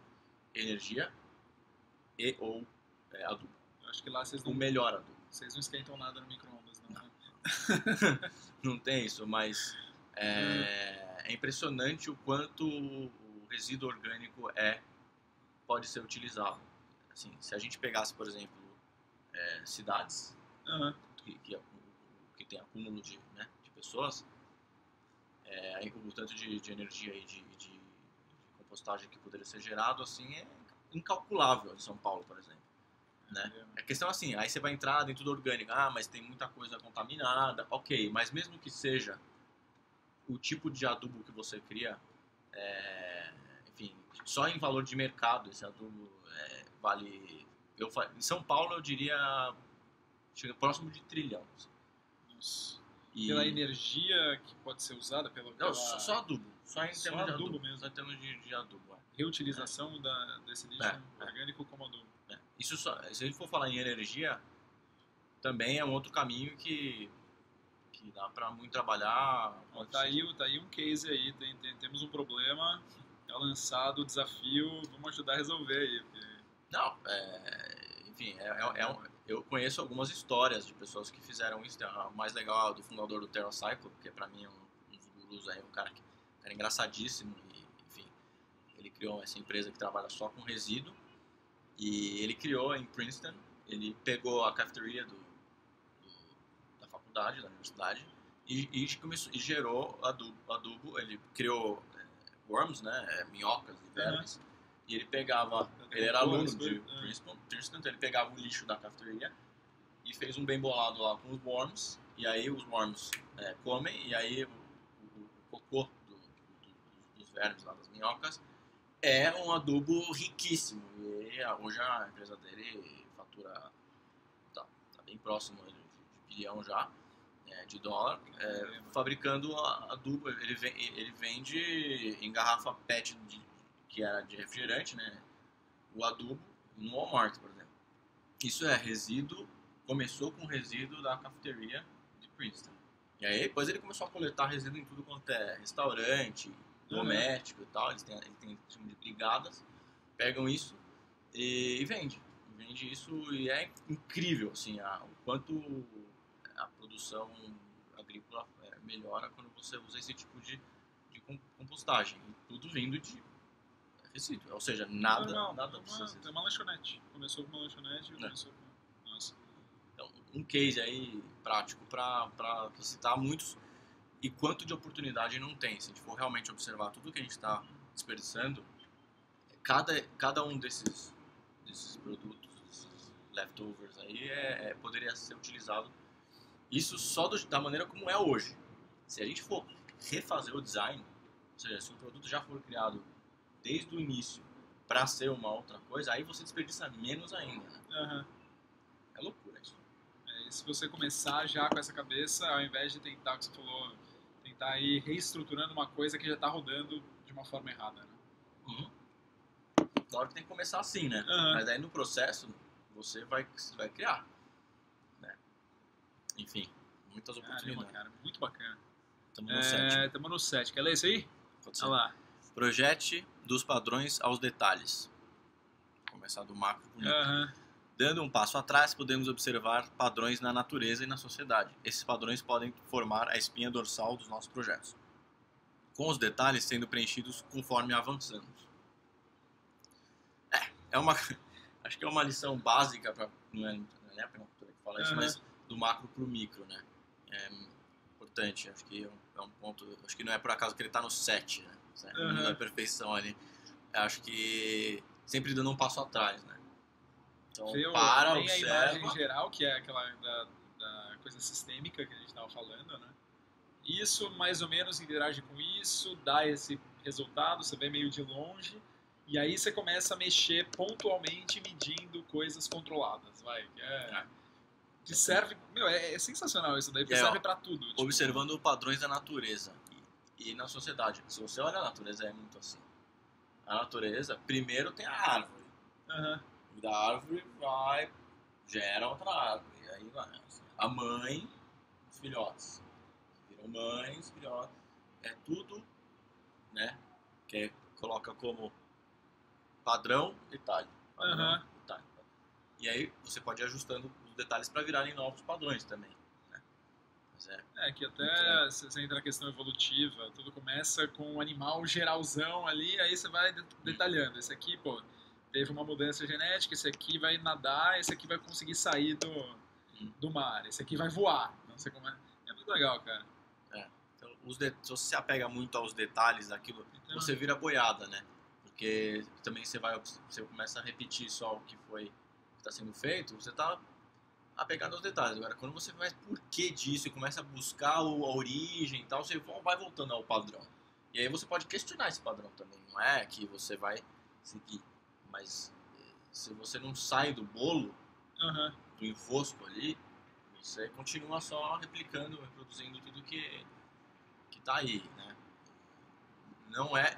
energia e ou adubo. Eu acho que lá O melhor adubo. vocês não esquentam nada no micro-ondas, não. Né? Não tem isso, mas é impressionante o quanto o resíduo orgânico pode ser utilizado. Assim, se a gente pegasse, por exemplo, cidades Aham. que tem acúmulo de pessoas, o tanto de energia e de compostagem que poderia ser gerado assim é incalculável em São Paulo, por exemplo. Né? A questão é assim, aí você vai entrar dentro do orgânico, mas tem muita coisa contaminada, ok, mas mesmo que seja o tipo de adubo que você cria, enfim, só em valor de mercado esse adubo vale, em São Paulo eu diria, chega próximo de trilhão. Nossa. E, Pela energia que pode ser usada, não, pela só adubo, só em Só termos de adubo adubo mesmo. só em termos de adubo. reutilização desse lixo orgânico como adubo. Isso se a gente for falar em energia, também é um outro caminho que dá pra muito trabalhar. Ó, tá aí um case aí, temos um problema, tá lançado o desafio, vamos ajudar a resolver aí. Porque... Não, enfim, eu conheço algumas histórias de pessoas que fizeram isso. A mais legal é do fundador do TerraCycle, que pra mim é um dos gurus aí, um cara engraçadíssimo e, enfim, ele criou essa empresa que trabalha só com resíduo e ele criou em Princeton, ele pegou a cafeteria da faculdade, da universidade e gerou adubo, ele criou worms, né, minhocas e vermes. E ele pegava, ele era aluno de Princeton, então ele pegava o lixo da cafeteria e fez um bem bolado lá com os worms, e aí os worms comem, e aí o cocô dos vermes lá, das minhocas, é um adubo riquíssimo. E hoje a empresa dele fatura, tá bem próximo de bilhão já, de dólar, fabricando adubo. Ele vende em garrafa PET que era de refrigerante, né? O adubo no Walmart, por exemplo. Isso é resíduo, começou com resíduo da cafeteria de Princeton. E aí depois ele começou a coletar resíduo em tudo quanto é restaurante, doméstico e tal. Eles têm tipo de brigadas, pegam isso e vende isso, e é incrível assim, o quanto a produção agrícola melhora quando você usa esse tipo de compostagem. E tudo vindo de resíduo, ou seja, nada precisa ser. É uma lanchonete. Começou com uma lanchonete e começou com... Nossa. Então, um case aí prático para citar muitos, e quanto de oportunidade não tem. Se a gente for realmente observar tudo que a gente está desperdiçando, cada um desses produtos, desses leftovers aí, poderia ser utilizado. Isso só da maneira como é hoje. Se a gente for refazer o design, ou seja, se o produto já for criado desde o início para ser uma outra coisa, aí você desperdiça menos ainda, né? É loucura isso. E se você começar já com essa cabeça, ao invés de tentar, o que você falou, tentar ir reestruturando uma coisa que já está rodando de uma forma errada, né? Claro que tem que começar assim, né? Mas aí no processo você vai criar, né? Enfim, muitas oportunidades. Cara, muito bacana. Estamos no 7. Estamos no 7. Quer ler isso aí? Pode ser. Olha lá. Projete dos padrões aos detalhes. Vou começar do macro pro micro. Dando um passo atrás, podemos observar padrões na natureza e na sociedade. Esses padrões podem formar a espinha dorsal dos nossos projetos, com os detalhes sendo preenchidos conforme avançamos. Acho que é uma lição básica, não é a permacultura que fala isso, mas do macro pro micro, né? É importante, acho que é um ponto, acho que não é por acaso que ele está no 7, né? Não é perfeição ali. Acho que sempre dando um passo atrás, né? Então, observa. A imagem geral, que é aquela da coisa sistêmica que a gente estava falando, né? isso mais ou menos interage com isso, dá esse resultado, você vê meio de longe, e aí você começa a mexer pontualmente medindo coisas controladas, vai. Que serve, meu, é sensacional isso daí, porque serve pra tudo. Tipo, observando padrões da natureza e na sociedade. Se você olha a natureza, é muito assim. A natureza, primeiro tem a árvore. E da árvore gera outra árvore. E aí vai. Assim, a mãe, os filhotes. Viram mães, filhotes. É tudo, né? Que coloca como padrão, detalhe. Padrão, detalhe. E aí você pode ir ajustando os detalhes para virarem novos padrões também. Né? Mas que até você entra na questão evolutiva, tudo começa com um animal geralzão ali, aí você vai detalhando. Esse aqui, pô, teve uma mudança genética, esse aqui vai nadar, esse aqui vai conseguir sair do mar, esse aqui vai voar. Não sei como é. É muito legal, cara. Então, se você se apega muito aos detalhes daquilo, então, você vira boiada, né? Porque também você começa a repetir só o que está sendo feito, você está apegado aos detalhes. Agora, quando você vai por que disso e começa a buscar a origem e tal, você vai voltando ao padrão. E aí você pode questionar esse padrão também. Não é que você vai seguir, mas se você não sai do bolo, do enrosco ali, você continua só replicando, reproduzindo tudo que tá aí, né?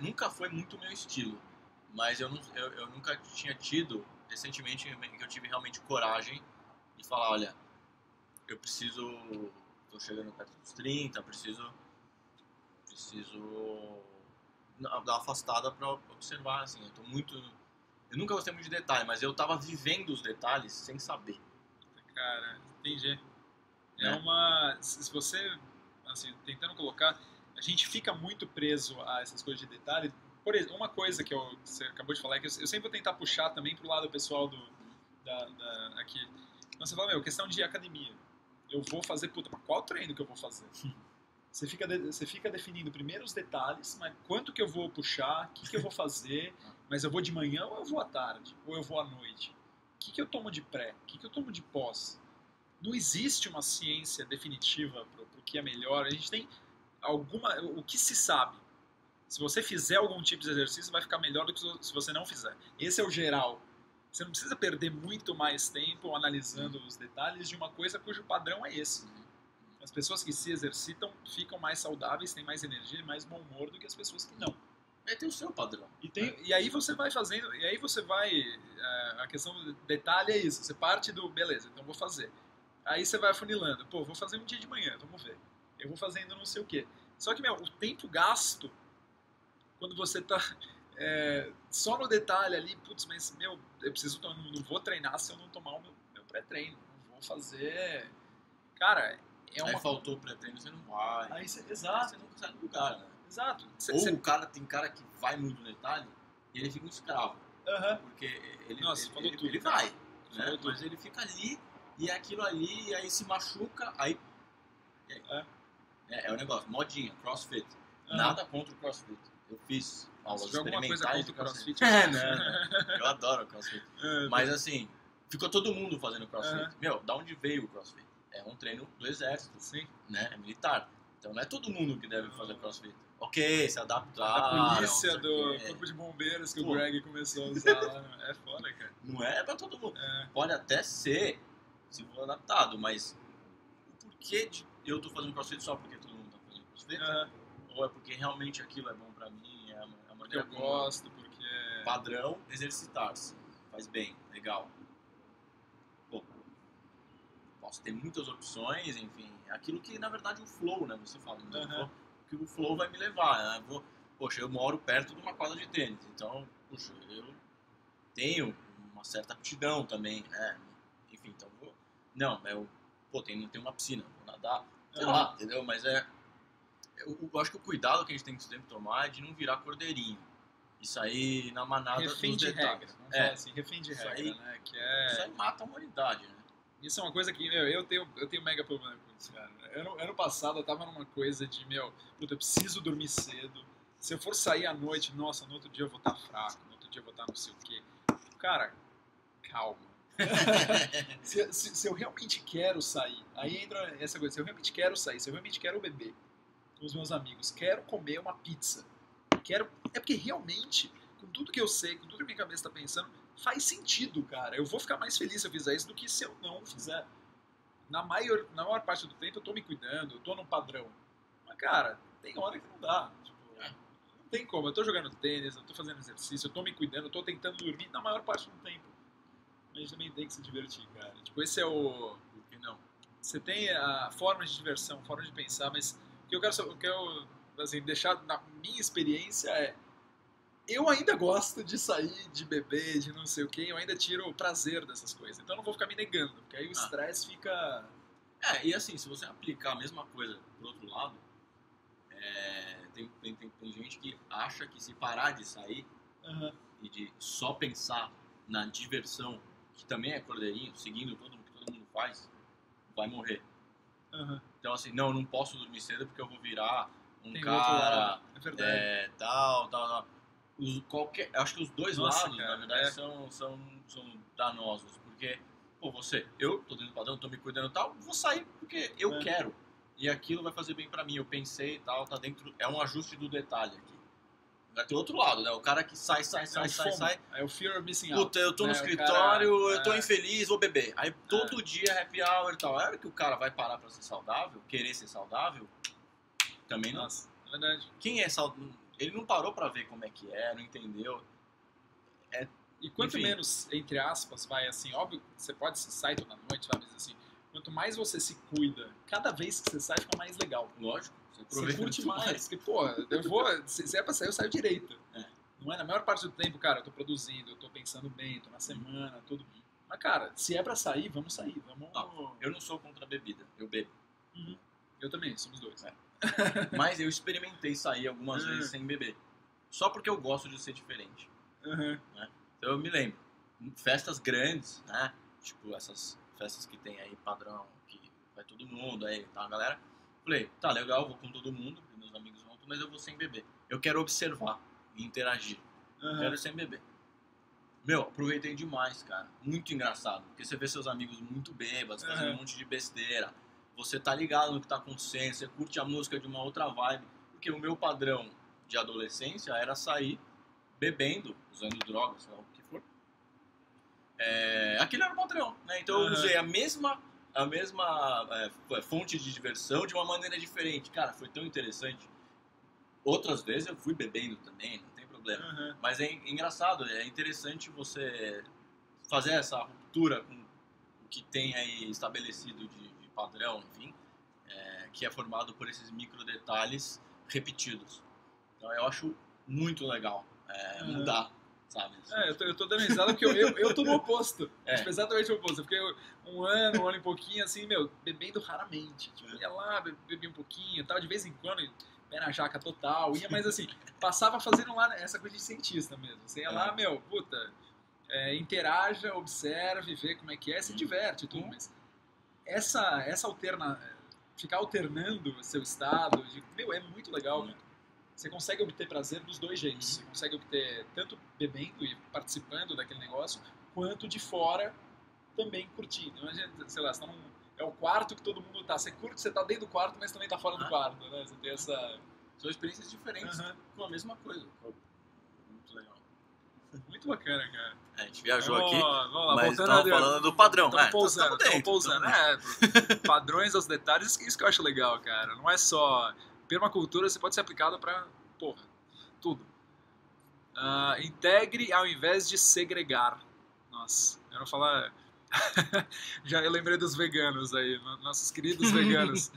Nunca foi muito meu estilo, mas eu nunca tinha tido, recentemente, que eu tive realmente coragem de falar, olha, tô chegando perto dos 30, preciso dar uma afastada para observar, assim, eu nunca gostei muito de detalhe, mas eu tava vivendo os detalhes sem saber. Cara, entendi. Se você, assim, tentando colocar, a gente fica muito preso a essas coisas de detalhe. Por exemplo, uma coisa que você acabou de falar, é que eu sempre vou tentar puxar também pro lado pessoal aqui. Então você fala, questão de academia. Eu vou fazer, mas qual treino que eu vou fazer? Você fica definindo primeiro os detalhes, mas quanto que eu vou puxar, o que eu vou fazer, mas eu vou de manhã ou eu vou à tarde, ou eu vou à noite? O que eu tomo de pré? O que eu tomo de pós? Não existe uma ciência definitiva para o que é melhor. A gente tem o que se sabe. Se você fizer algum tipo de exercício, vai ficar melhor do que se você não fizer. Esse é o geral. Você não precisa perder muito mais tempo analisando os detalhes de uma coisa cujo padrão é esse. As pessoas que se exercitam ficam mais saudáveis, têm mais energia e mais bom humor do que as pessoas que não. Tem o seu padrão. E aí você vai fazendo, e aí você vai... a questão do detalhe é isso. Você parte do, beleza, então vou fazer. Aí você vai afunilando. Pô, vou fazer um dia de manhã, vamos ver. Eu vou fazendo não sei o quê. Só que, o tempo gasto, quando você tá só no detalhe ali, putz, mas, eu não vou treinar se eu não tomar o meu pré-treino. Não vou fazer... Cara, Aí faltou o pré-treino, você não vai. Exato. Você não sai do lugar, né? Exato. Tem cara que vai muito no detalhe e ele fica um escravo. Porque ele vai, né? Mas ele fica ali e é aquilo ali, e aí se machuca, aí... É o negócio, modinha, crossfit. Nada contra o crossfit. Eu fiz aulas experimentais de crossfit. Não. Eu adoro crossfit. Mas assim, ficou todo mundo fazendo crossfit. Da onde veio o crossfit? É um treino do exército, né? É militar. Então não é todo mundo que deve fazer crossfit. Ok, se adaptar. A polícia do corpo de bombeiros que o Greg começou a usar lá. É foda, cara. Não é pra todo mundo. Pode até ser, se for adaptado, mas o porquê de eu tô fazendo crossfit só porque todo mundo tá fazendo crossfit? Ou é porque realmente aquilo é bom pra mim? É uma porque eu gosto, porque... Padrão, exercitar-se. Faz bem, legal. Posso ter muitas opções, enfim, aquilo que na verdade o flow, né, você fala, que o flow vai me levar, né? Eu moro perto de uma quadra de tênis, então, eu tenho uma certa aptidão também, né, enfim, então tem uma piscina, vou nadar, sei lá, entendeu, mas eu acho que o cuidado que a gente tem que sempre tomar é de não virar cordeirinho, isso aí na manada refém de regra, vamos falar assim, refém de regra, né, isso aí mata a humanidade, né. Isso é uma coisa que, eu tenho mega problema com isso, cara. Ano passado eu tava numa coisa de, eu preciso dormir cedo. Se eu for sair à noite, nossa, no outro dia eu vou estar fraco, no outro dia eu vou estar não sei o quê. Cara, calma. se eu realmente quero sair, aí entra essa coisa, se eu realmente quero sair, se eu realmente quero beber, com os meus amigos, quero comer uma pizza. É porque realmente, com tudo que eu sei, com tudo que a minha cabeça tá pensando, faz sentido, cara. Eu vou ficar mais feliz se eu fizer isso do que se eu não fizer. Na maior parte do tempo eu tô me cuidando, eu tô num padrão. Mas, cara, tem hora que não dá. Tipo, não tem como. Eu tô jogando tênis, eu tô fazendo exercício, eu tô me cuidando, eu tô tentando dormir na maior parte do tempo. A gente também tem que se divertir, cara. Tipo, esse é o... Por que não? Você tem a forma de diversão, forma de pensar, mas o que eu quero assim, deixar na minha experiência é... Eu ainda gosto de sair, de beber, de não sei o quê, eu ainda tiro o prazer dessas coisas. Então eu não vou ficar me negando, porque aí o estresse fica... E assim, se você aplicar a mesma coisa pro outro lado, tem gente que acha que se parar de sair e de só pensar na diversão, que também é cordeirinho, seguindo tudo que todo mundo faz, vai morrer. Então assim, não posso dormir cedo porque eu vou virar Tem cara, é verdade. tal. Acho que os dois Nossa, lados, cara, na verdade, são danosos, porque, pô, eu tô dentro do padrão, tô me cuidando e tal, vou sair porque eu quero, e aquilo vai fazer bem pra mim, eu pensei e tal, tá dentro, é um ajuste do detalhe aqui. Vai ter outro lado, né, o cara que sai, É o fear of missing out. puta, eu tô no escritório, eu tô infeliz, vou beber, aí todo dia happy hour e tal, a hora que o cara vai parar pra ser saudável, querer ser saudável, também não. Nossa, é verdade. Quem é saudável? Ele não parou pra ver como é que não entendeu. E quanto Enfim. menos, entre aspas, vai assim, óbvio, você pode sair toda noite, sabe, mas assim, quanto mais você se cuida, cada vez que você sai fica mais legal. Lógico, você curte mais, porque, pô, se é pra sair, eu saio direito. Não é? Na maior parte do tempo, cara, eu tô produzindo, eu tô pensando bem, tô na semana, tudo. Mas, cara, se é pra sair, vamos sair, vamos... Eu não sou contra a bebida, eu bebo. Eu também, somos dois. Mas eu experimentei sair algumas vezes sem beber. Só porque eu gosto de ser diferente. Né? Então eu me lembro, festas grandes, né? Tipo essas festas que tem aí padrão, que vai todo mundo, aí tá a galera. Falei, tá legal, vou com todo mundo, meus amigos vão, mas eu vou sem beber. Eu quero observar e interagir. Quero ir sem beber. Meu, aproveitei demais, cara. Muito engraçado. Porque você vê seus amigos muito bêbados, fazendo um monte de besteira. Você tá ligado no que tá acontecendo, você curte a música de uma outra vibe. Porque o meu padrão de adolescência era sair bebendo, usando drogas, sei lá o que for. Aquele era o padrão, né? Então eu usei a mesma fonte de diversão de uma maneira diferente. Cara, foi tão interessante. Outras vezes eu fui bebendo também, não tem problema. Mas é engraçado, é interessante você fazer essa ruptura com o que tem aí estabelecido de padrão, enfim, que é formado por esses micro detalhes repetidos. Então eu acho muito legal mudar, sabe? Eu tô dando risada porque eu tô no oposto. Tipo, exatamente o oposto. Eu fiquei um ano e pouquinho, assim, bebendo raramente. Tipo, ia lá, bebia um pouquinho, tal, de vez em quando, pé na jaca total. Mas assim, passava fazendo lá essa coisa de cientista mesmo. Você ia lá, interaja, observe, vê como é que é, se diverte e tudo. Mas ficar alternando seu estado, é muito legal, né? Você consegue obter prazer dos dois jeitos. Você consegue obter tanto bebendo e participando daquele negócio, quanto de fora também curtindo. Imagina, sei lá, é o quarto que todo mundo tá. Você curte, você tá dentro do quarto, mas também tá fora do quarto, né? Você tem essa... São experiências diferentes com a mesma coisa. Muito legal. Muito bacana, cara. A gente viajou aqui, vamos lá, mas estamos falando do padrão. Estamos pousando. Padrões aos detalhes, isso que eu acho legal, cara. Não é só... Permacultura, você pode ser aplicado pra, tudo. Integre ao invés de segregar. Nossa, eu não falar... Eu lembrei dos veganos aí, nossos queridos veganos.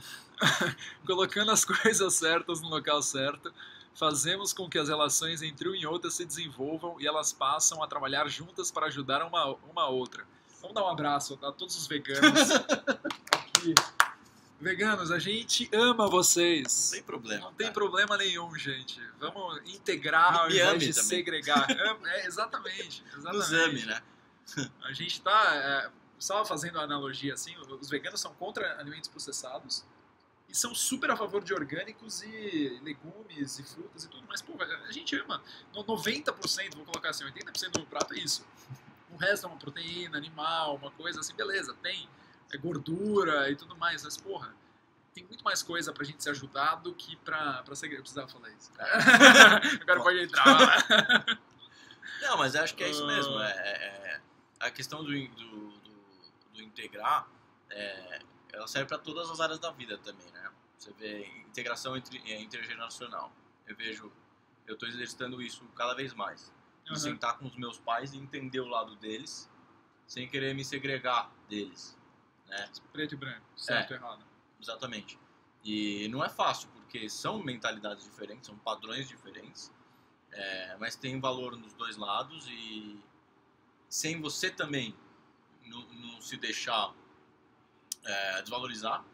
Colocando as coisas certas no local certo, fazemos com que as relações entre um e outra se desenvolvam e elas passam a trabalhar juntas para ajudar uma a outra. Vamos dar um abraço a todos os veganos aqui. Veganos, a gente ama vocês. Não tem problema. Não tem problema nenhum, gente. Vamos integrar ao invés de segregar. Exatamente. Nos ame, né? A gente tá só fazendo a analogia assim, os veganos são contra alimentos processados e são super a favor de orgânicos e legumes e frutas e tudo, mas a gente ama. 90%, vou colocar assim, 80% do prato é isso. O resto é uma proteína animal, uma coisa assim, beleza, tem gordura e tudo mais, mas tem muito mais coisa pra gente se ajudar do que pra ser... Eu precisava falar isso. Agora pode entrar. Não, mas acho que é isso mesmo. A questão do integrar, ela serve para todas as áreas da vida também, né? Você vê integração intergeracional. Eu estou exercitando isso cada vez mais. De sentar com os meus pais e entender o lado deles, sem querer me segregar deles, né? Preto e branco, certo e errado. Exatamente. E não é fácil, porque são mentalidades diferentes, são padrões diferentes, mas tem valor nos dois lados e sem você também não se deixar desvalorizar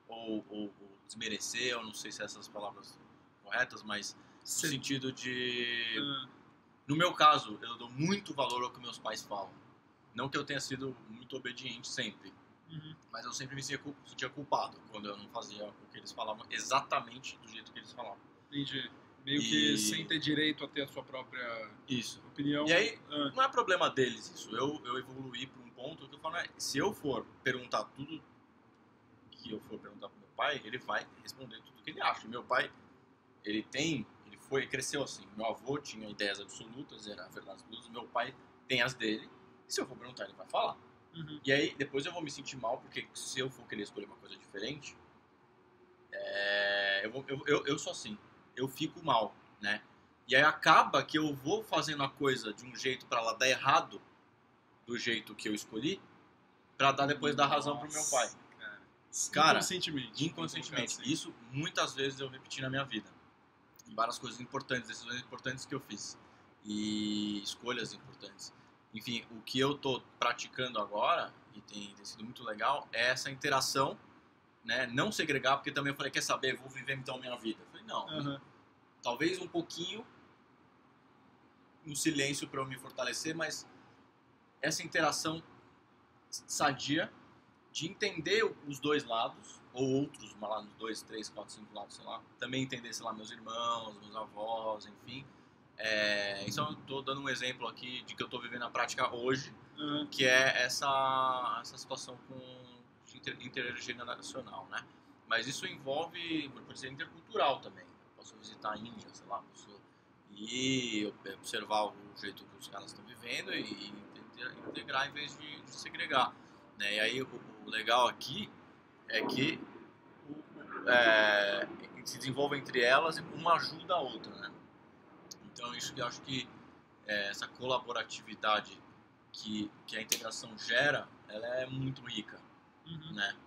ou desmerecer, eu não sei se essas palavras são corretas, mas no sentido de... No meu caso, eu dou muito valor ao que meus pais falam. Não que eu tenha sido muito obediente sempre, mas eu sempre me sentia culpado quando eu não fazia o que eles falavam exatamente do jeito que eles falavam. Entendi. Meio que sem ter direito a ter a sua própria opinião. E aí, não é problema deles isso. Eu evoluí para um ponto que eu falo, se eu for perguntar tudo que eu for perguntar pro meu pai, ele vai responder tudo que ele acha. Meu pai, ele cresceu assim. Meu avô tinha ideias absolutas, era verdades absolutas. Meu pai tem as dele. E se eu for perguntar, ele vai falar. E aí, depois eu vou me sentir mal, porque se eu for querer escolher uma coisa diferente, eu sou assim. Eu fico mal, né? E aí acaba que eu vou fazendo a coisa de um jeito pra ela dar errado, do jeito que eu escolhi, pra depois dar razão pro meu pai. Cara, inconscientemente. Assim. Isso muitas vezes eu repeti na minha vida. Em várias coisas importantes, decisões importantes que eu fiz. E escolhas importantes. Enfim, o que eu tô praticando agora, e tem sido muito legal, é essa interação, né? Não segregar, porque também eu falei, quer saber, vou viver então minha vida. Eu falei, não, talvez um pouquinho no silêncio para eu me fortalecer, mas essa interação sadia de entender os dois lados, ou outros, lá nos 2, 3, 4, 5 lados, sei lá. Também entender, sei lá, meus irmãos, meus avós, enfim. Isso eu tô dando um exemplo aqui de que eu tô vivendo na prática hoje, que é essa situação intergeneracional, né? Mas isso envolve, por ser intercultural também. Eu posso visitar a Índia, sei lá, posso ir observar o jeito que os caras estão vivendo e integrar em vez de segregar. Né? E aí o legal aqui é que se desenvolve entre elas e uma ajuda a outra, né? Então isso que eu acho que essa colaboratividade que a integração gera, ela é muito rica, né?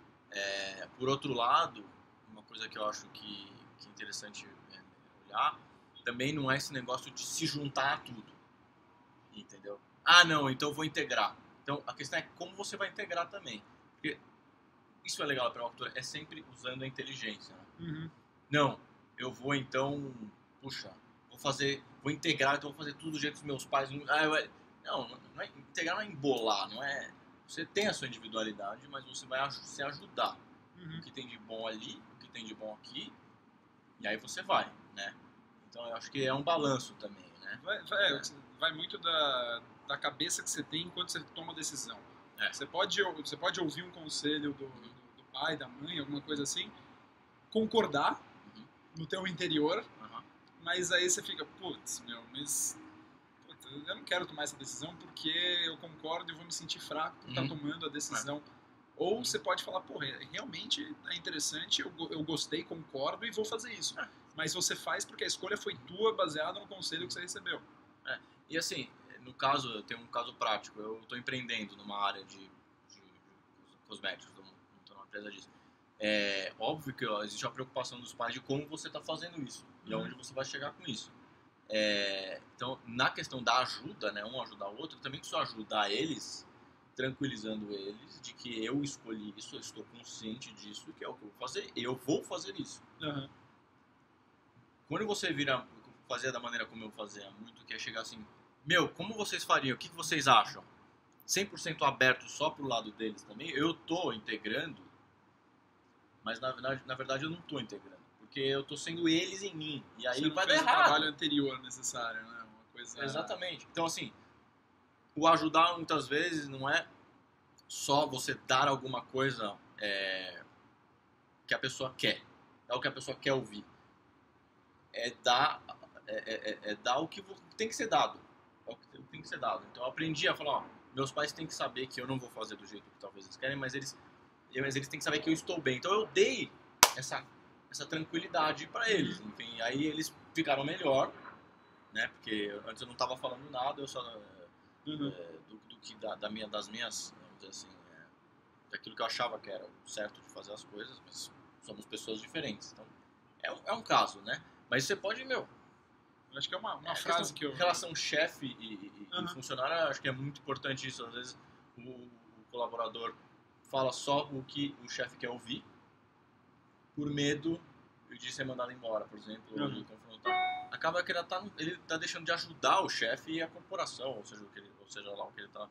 Por outro lado, uma coisa que eu acho que é interessante olhar, também não é esse negócio de se juntar a tudo, entendeu? Ah, não, então eu vou integrar. Então a questão é como você vai integrar também, porque isso é legal para a cultura, é sempre usando a inteligência, né? Não, eu vou então, vou integrar, então vou fazer tudo do jeito dos meus pais. Não é integrar, não é embolar, não é. Você tem a sua individualidade, mas você vai se ajudar. O que tem de bom ali, o que tem de bom aqui, e aí você vai, né? Então eu acho que é um balanço também, né? Vai muito da cabeça que você tem enquanto você toma a decisão. Você pode ouvir um conselho do pai, da mãe, alguma coisa assim, concordar no teu interior, mas aí você fica, eu não quero tomar essa decisão porque eu concordo e vou me sentir fraco por estar tomando a decisão. Ou você pode falar, realmente é interessante, eu gostei, concordo e vou fazer isso. Mas você faz porque a escolha foi tua, baseada no conselho que você recebeu. E assim, no caso, eu tenho um caso prático, eu estou empreendendo numa área de cosméticos, estou numa empresa disso. É óbvio que existe a preocupação dos pais de como você está fazendo isso e aonde você vai chegar com isso. Então, na questão da ajuda, né, um ajudar o outro, também preciso ajudar eles, tranquilizando eles de que eu escolhi isso, eu estou consciente disso, que é o que eu vou fazer, eu vou fazer isso. Quando você fazer da maneira como eu fazia muito, que é chegar assim, como vocês fariam, o que vocês acham? 100% aberto só pro lado deles também, eu tô integrando, mas na verdade eu não tô integrando, porque eu tô sendo eles em mim, e aí vai dar errado. O trabalho anterior necessário, né? Uma coisa... Exatamente. Então assim, o ajudar muitas vezes não é só você dar alguma coisa que a pessoa quer, é o que a pessoa quer ouvir. É dar, dar o que tem que ser dado. É o que tem que ser dado. Então eu aprendi a falar, ó, meus pais têm que saber que eu não vou fazer do jeito que talvez eles querem, mas eles têm que saber que eu estou bem. Então eu dei essa tranquilidade para eles. Enfim, aí eles ficaram melhor, né? Porque antes eu não estava falando nada, eu só do que das minhas, vamos dizer assim, daquilo que eu achava que era o certo de fazer as coisas, mas somos pessoas diferentes. Então é um caso, né? Mas você pode, Eu acho que é uma frase que eu... Relação chefe e funcionário, acho que é muito importante isso. Às vezes o colaborador fala só o que o chefe quer ouvir, por medo de ser mandado embora, por exemplo, ou de confrontar. Acaba que ele tá deixando de ajudar o chefe e a corporação, ou seja lá o que ele está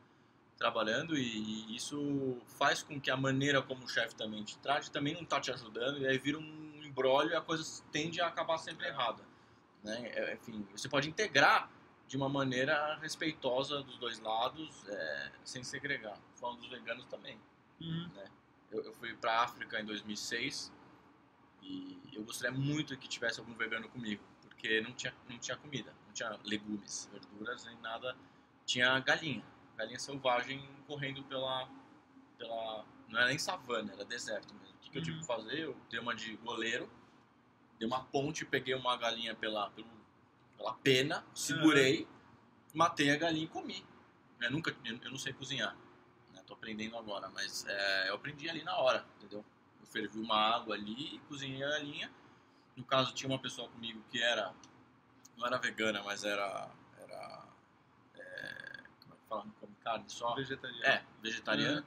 trabalhando, e isso faz com que a maneira como o chefe também te trate também não está te ajudando, e aí vira um imbróglio e a coisa tende a acabar sempre errada. Né? Enfim, você pode integrar de uma maneira respeitosa dos dois lados, sem segregar. Falando dos veganos também. Né? Eu fui para a África em 2006 e eu gostaria muito que tivesse algum vegano comigo, porque não tinha comida, não tinha legumes, verduras, nem nada. Tinha galinha selvagem correndo pela não era nem savana, era deserto mesmo. O que eu tive que fazer? Eu dei uma de goleiro, dei uma ponte, peguei uma galinha pela pena, segurei, matei a galinha e comi. Eu não sei cozinhar, né? Tô aprendendo agora, mas eu aprendi ali na hora, entendeu? Eu fervi uma água ali e cozinhei a galinha. No caso, tinha uma pessoa comigo que não era vegana, mas era como é que fala? Não come carne só? Vegetariana. Vegetariana.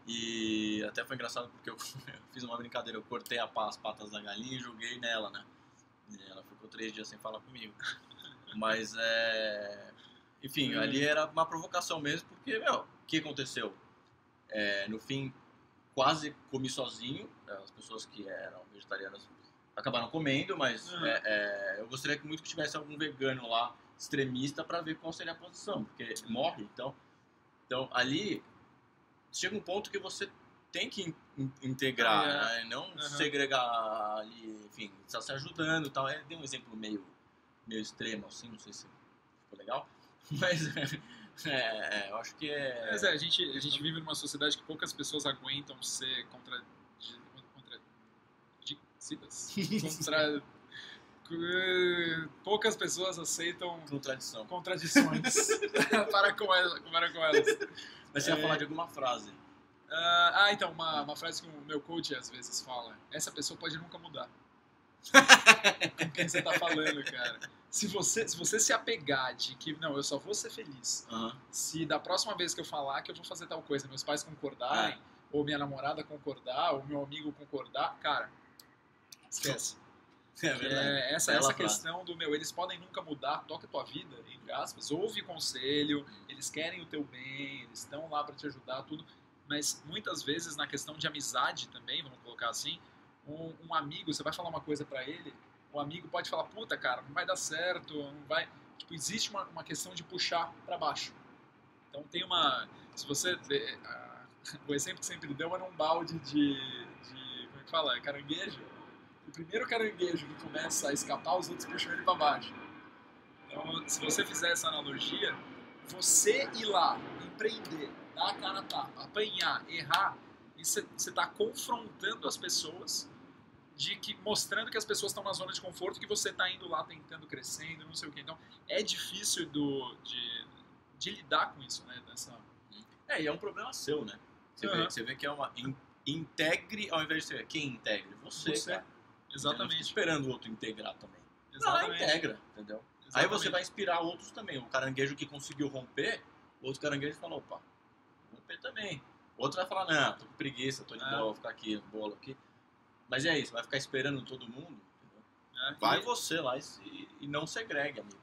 E até foi engraçado porque eu fiz uma brincadeira, eu cortei as patas da galinha e joguei nela, né? E ela ficou 3 dias sem falar comigo. Mas enfim, ali era uma provocação mesmo, porque, o que aconteceu? No fim, quase comi sozinho, as pessoas que eram vegetarianas acabaram comendo, mas eu gostaria muito que tivesse algum vegano lá, extremista, para ver qual seria a posição, porque morre, então ali chega um ponto que você tem que integrar, né? Não segregar ali, enfim, está se ajudando e tal. Dei um exemplo meio extremo, assim, não sei se ficou legal, mas eu acho que Mas a gente vive numa sociedade que poucas pessoas aguentam ser poucas pessoas aceitam contradições para com elas. Mas você ia falar de alguma frase. Então, uma frase que o meu coach às vezes fala: essa pessoa pode nunca mudar. Com quem você tá falando, cara. Se você se apegar de que, não, eu só vou ser feliz se da próxima vez que eu falar que eu vou fazer tal coisa, meus pais concordarem, ou minha namorada concordar, ou meu amigo concordar, cara, esquece. Essa questão do eles podem nunca mudar, toca a tua vida, entre aspas, ouve conselho, eles querem o teu bem, eles estão lá para te ajudar, tudo, mas muitas vezes na questão de amizade também, vamos colocar assim, um amigo, você vai falar uma coisa para ele, o amigo pode falar, puta, cara, não vai dar certo, não vai, tipo, existe uma questão de puxar para baixo. Então tem se você o exemplo que sempre deu era um balde de como é que fala, caranguejo. O primeiro caranguejo que começa a escapar, os outros puxam ele para baixo. Então, se você fizer essa analogia, você ir lá, empreender, dar a cara a tapa, apanhar, errar, você está confrontando as pessoas, mostrando que as pessoas estão na zona de conforto, que você está indo lá tentando, crescendo, não sei o quê. Então, é difícil de lidar com isso, né? E é um problema seu, né? Você vê que é uma... Integre ao invés de ser quem integre? Você. Cara. Exatamente. Não esperando o outro integrar também. Exatamente. Integra, entendeu? Exatamente. Aí você vai inspirar outros também. O caranguejo que conseguiu romper, o outro caranguejo falou, opa, vou romper também. O outro vai falar, não, tô com preguiça, tô de boa, vou ficar aqui, bolo aqui. Mas é isso, vai ficar esperando todo mundo, entendeu? Vai você lá e não segregue, amigo.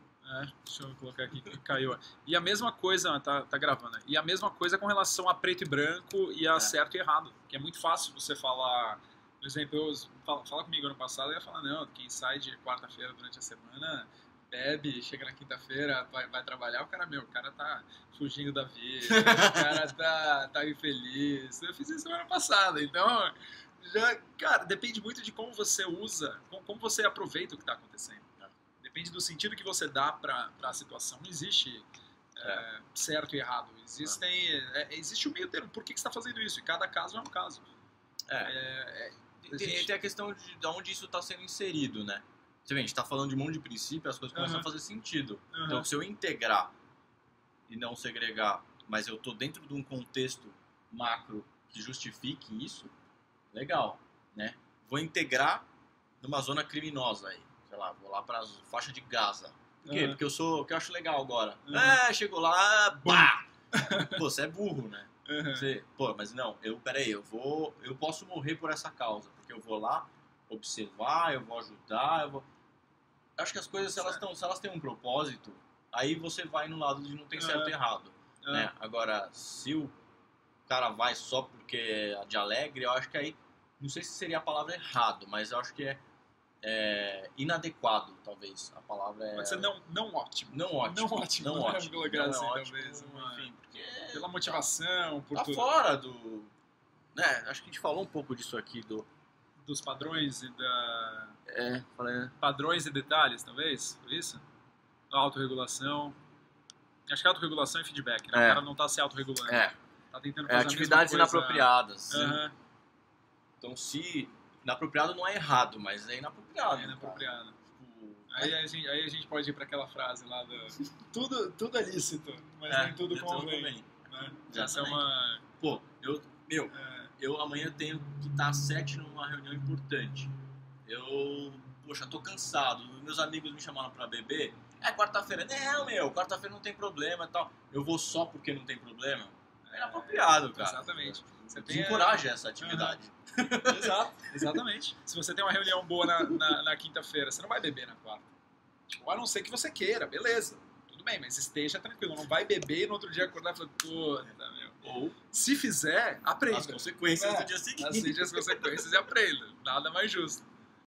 Deixa eu colocar aqui que caiu. E a mesma coisa, tá gravando, né? E a mesma coisa com relação a preto e branco e a certo e errado. Que é muito fácil você falar... Por exemplo, fala comigo ano passado, eu ia falar, não, quem sai de quarta-feira durante a semana, bebe, chega na quinta-feira, vai trabalhar, o cara tá fugindo da vida, o cara tá infeliz. Eu fiz isso ano passado, então Cara, depende muito de como você usa, como você aproveita o que está acontecendo. Depende do sentido que você dá para a situação. Não existe certo e errado. Existe o meio termo. Por que você está fazendo isso? E cada caso é um caso. Tem a questão de onde isso está sendo inserido, né? Você vê, a gente está falando de um monte de princípio, as coisas começam a fazer sentido. Então, se eu integrar e não segregar, mas eu tô dentro de um contexto macro que justifique isso, legal, né? Vou integrar numa zona criminosa aí, sei lá, vou lá para a faixa de Gaza. Por quê? Porque que eu acho legal agora. Chegou lá, pá! Pô, você é burro, né? Você, mas não, eu posso morrer por essa causa, porque eu vou lá observar, eu vou ajudar, eu acho que as coisas, se elas têm um propósito, aí você vai no lado de não tem certo e errado, né? Agora, se o cara vai só porque é de alegre, eu acho que aí, não sei se seria a palavra errado, mas eu acho que é inadequado, talvez. A palavra é... Pode ser não ótimo. Não ótimo. Não ótimo. Não ótimo. Pela graça, não é ótimo, talvez. Enfim, porque... Pela motivação, por tá tudo. fora do... Né? Acho que a gente falou um pouco disso aqui, dos padrões e da... falei... Padrões e detalhes, talvez? Por isso? Autorregulação. Acho que autorregulação e feedback, né? O cara não tá se autorregulando. Tá tentando fazer atividades a mesma coisa. inapropriadas. Então, se... Inapropriado não é errado, mas é inapropriado. É inapropriado. Aí a gente pode ir para aquela frase lá do... Tudo é lícito, mas nem tudo convém. Né? Essa é uma... Pô, eu amanhã tenho que estar às 7 numa reunião importante. Tô cansado. Meus amigos me chamaram pra beber. Quarta-feira. Não, quarta-feira não tem problema e tal. Eu vou só porque não tem problema. É inapropriado, cara. Exatamente. Você desencoraja essa atividade. Exatamente. Se você tem uma reunião boa na quinta-feira, você não vai beber na quarta. Tipo, a não ser que você queira, beleza. Tudo bem, mas esteja tranquilo. Não vai beber e no outro dia acordar e falar, puta, meu. Ou, se fizer, aprenda. As consequências do dia seguinte. Assiste as consequências e aprenda. Nada mais justo.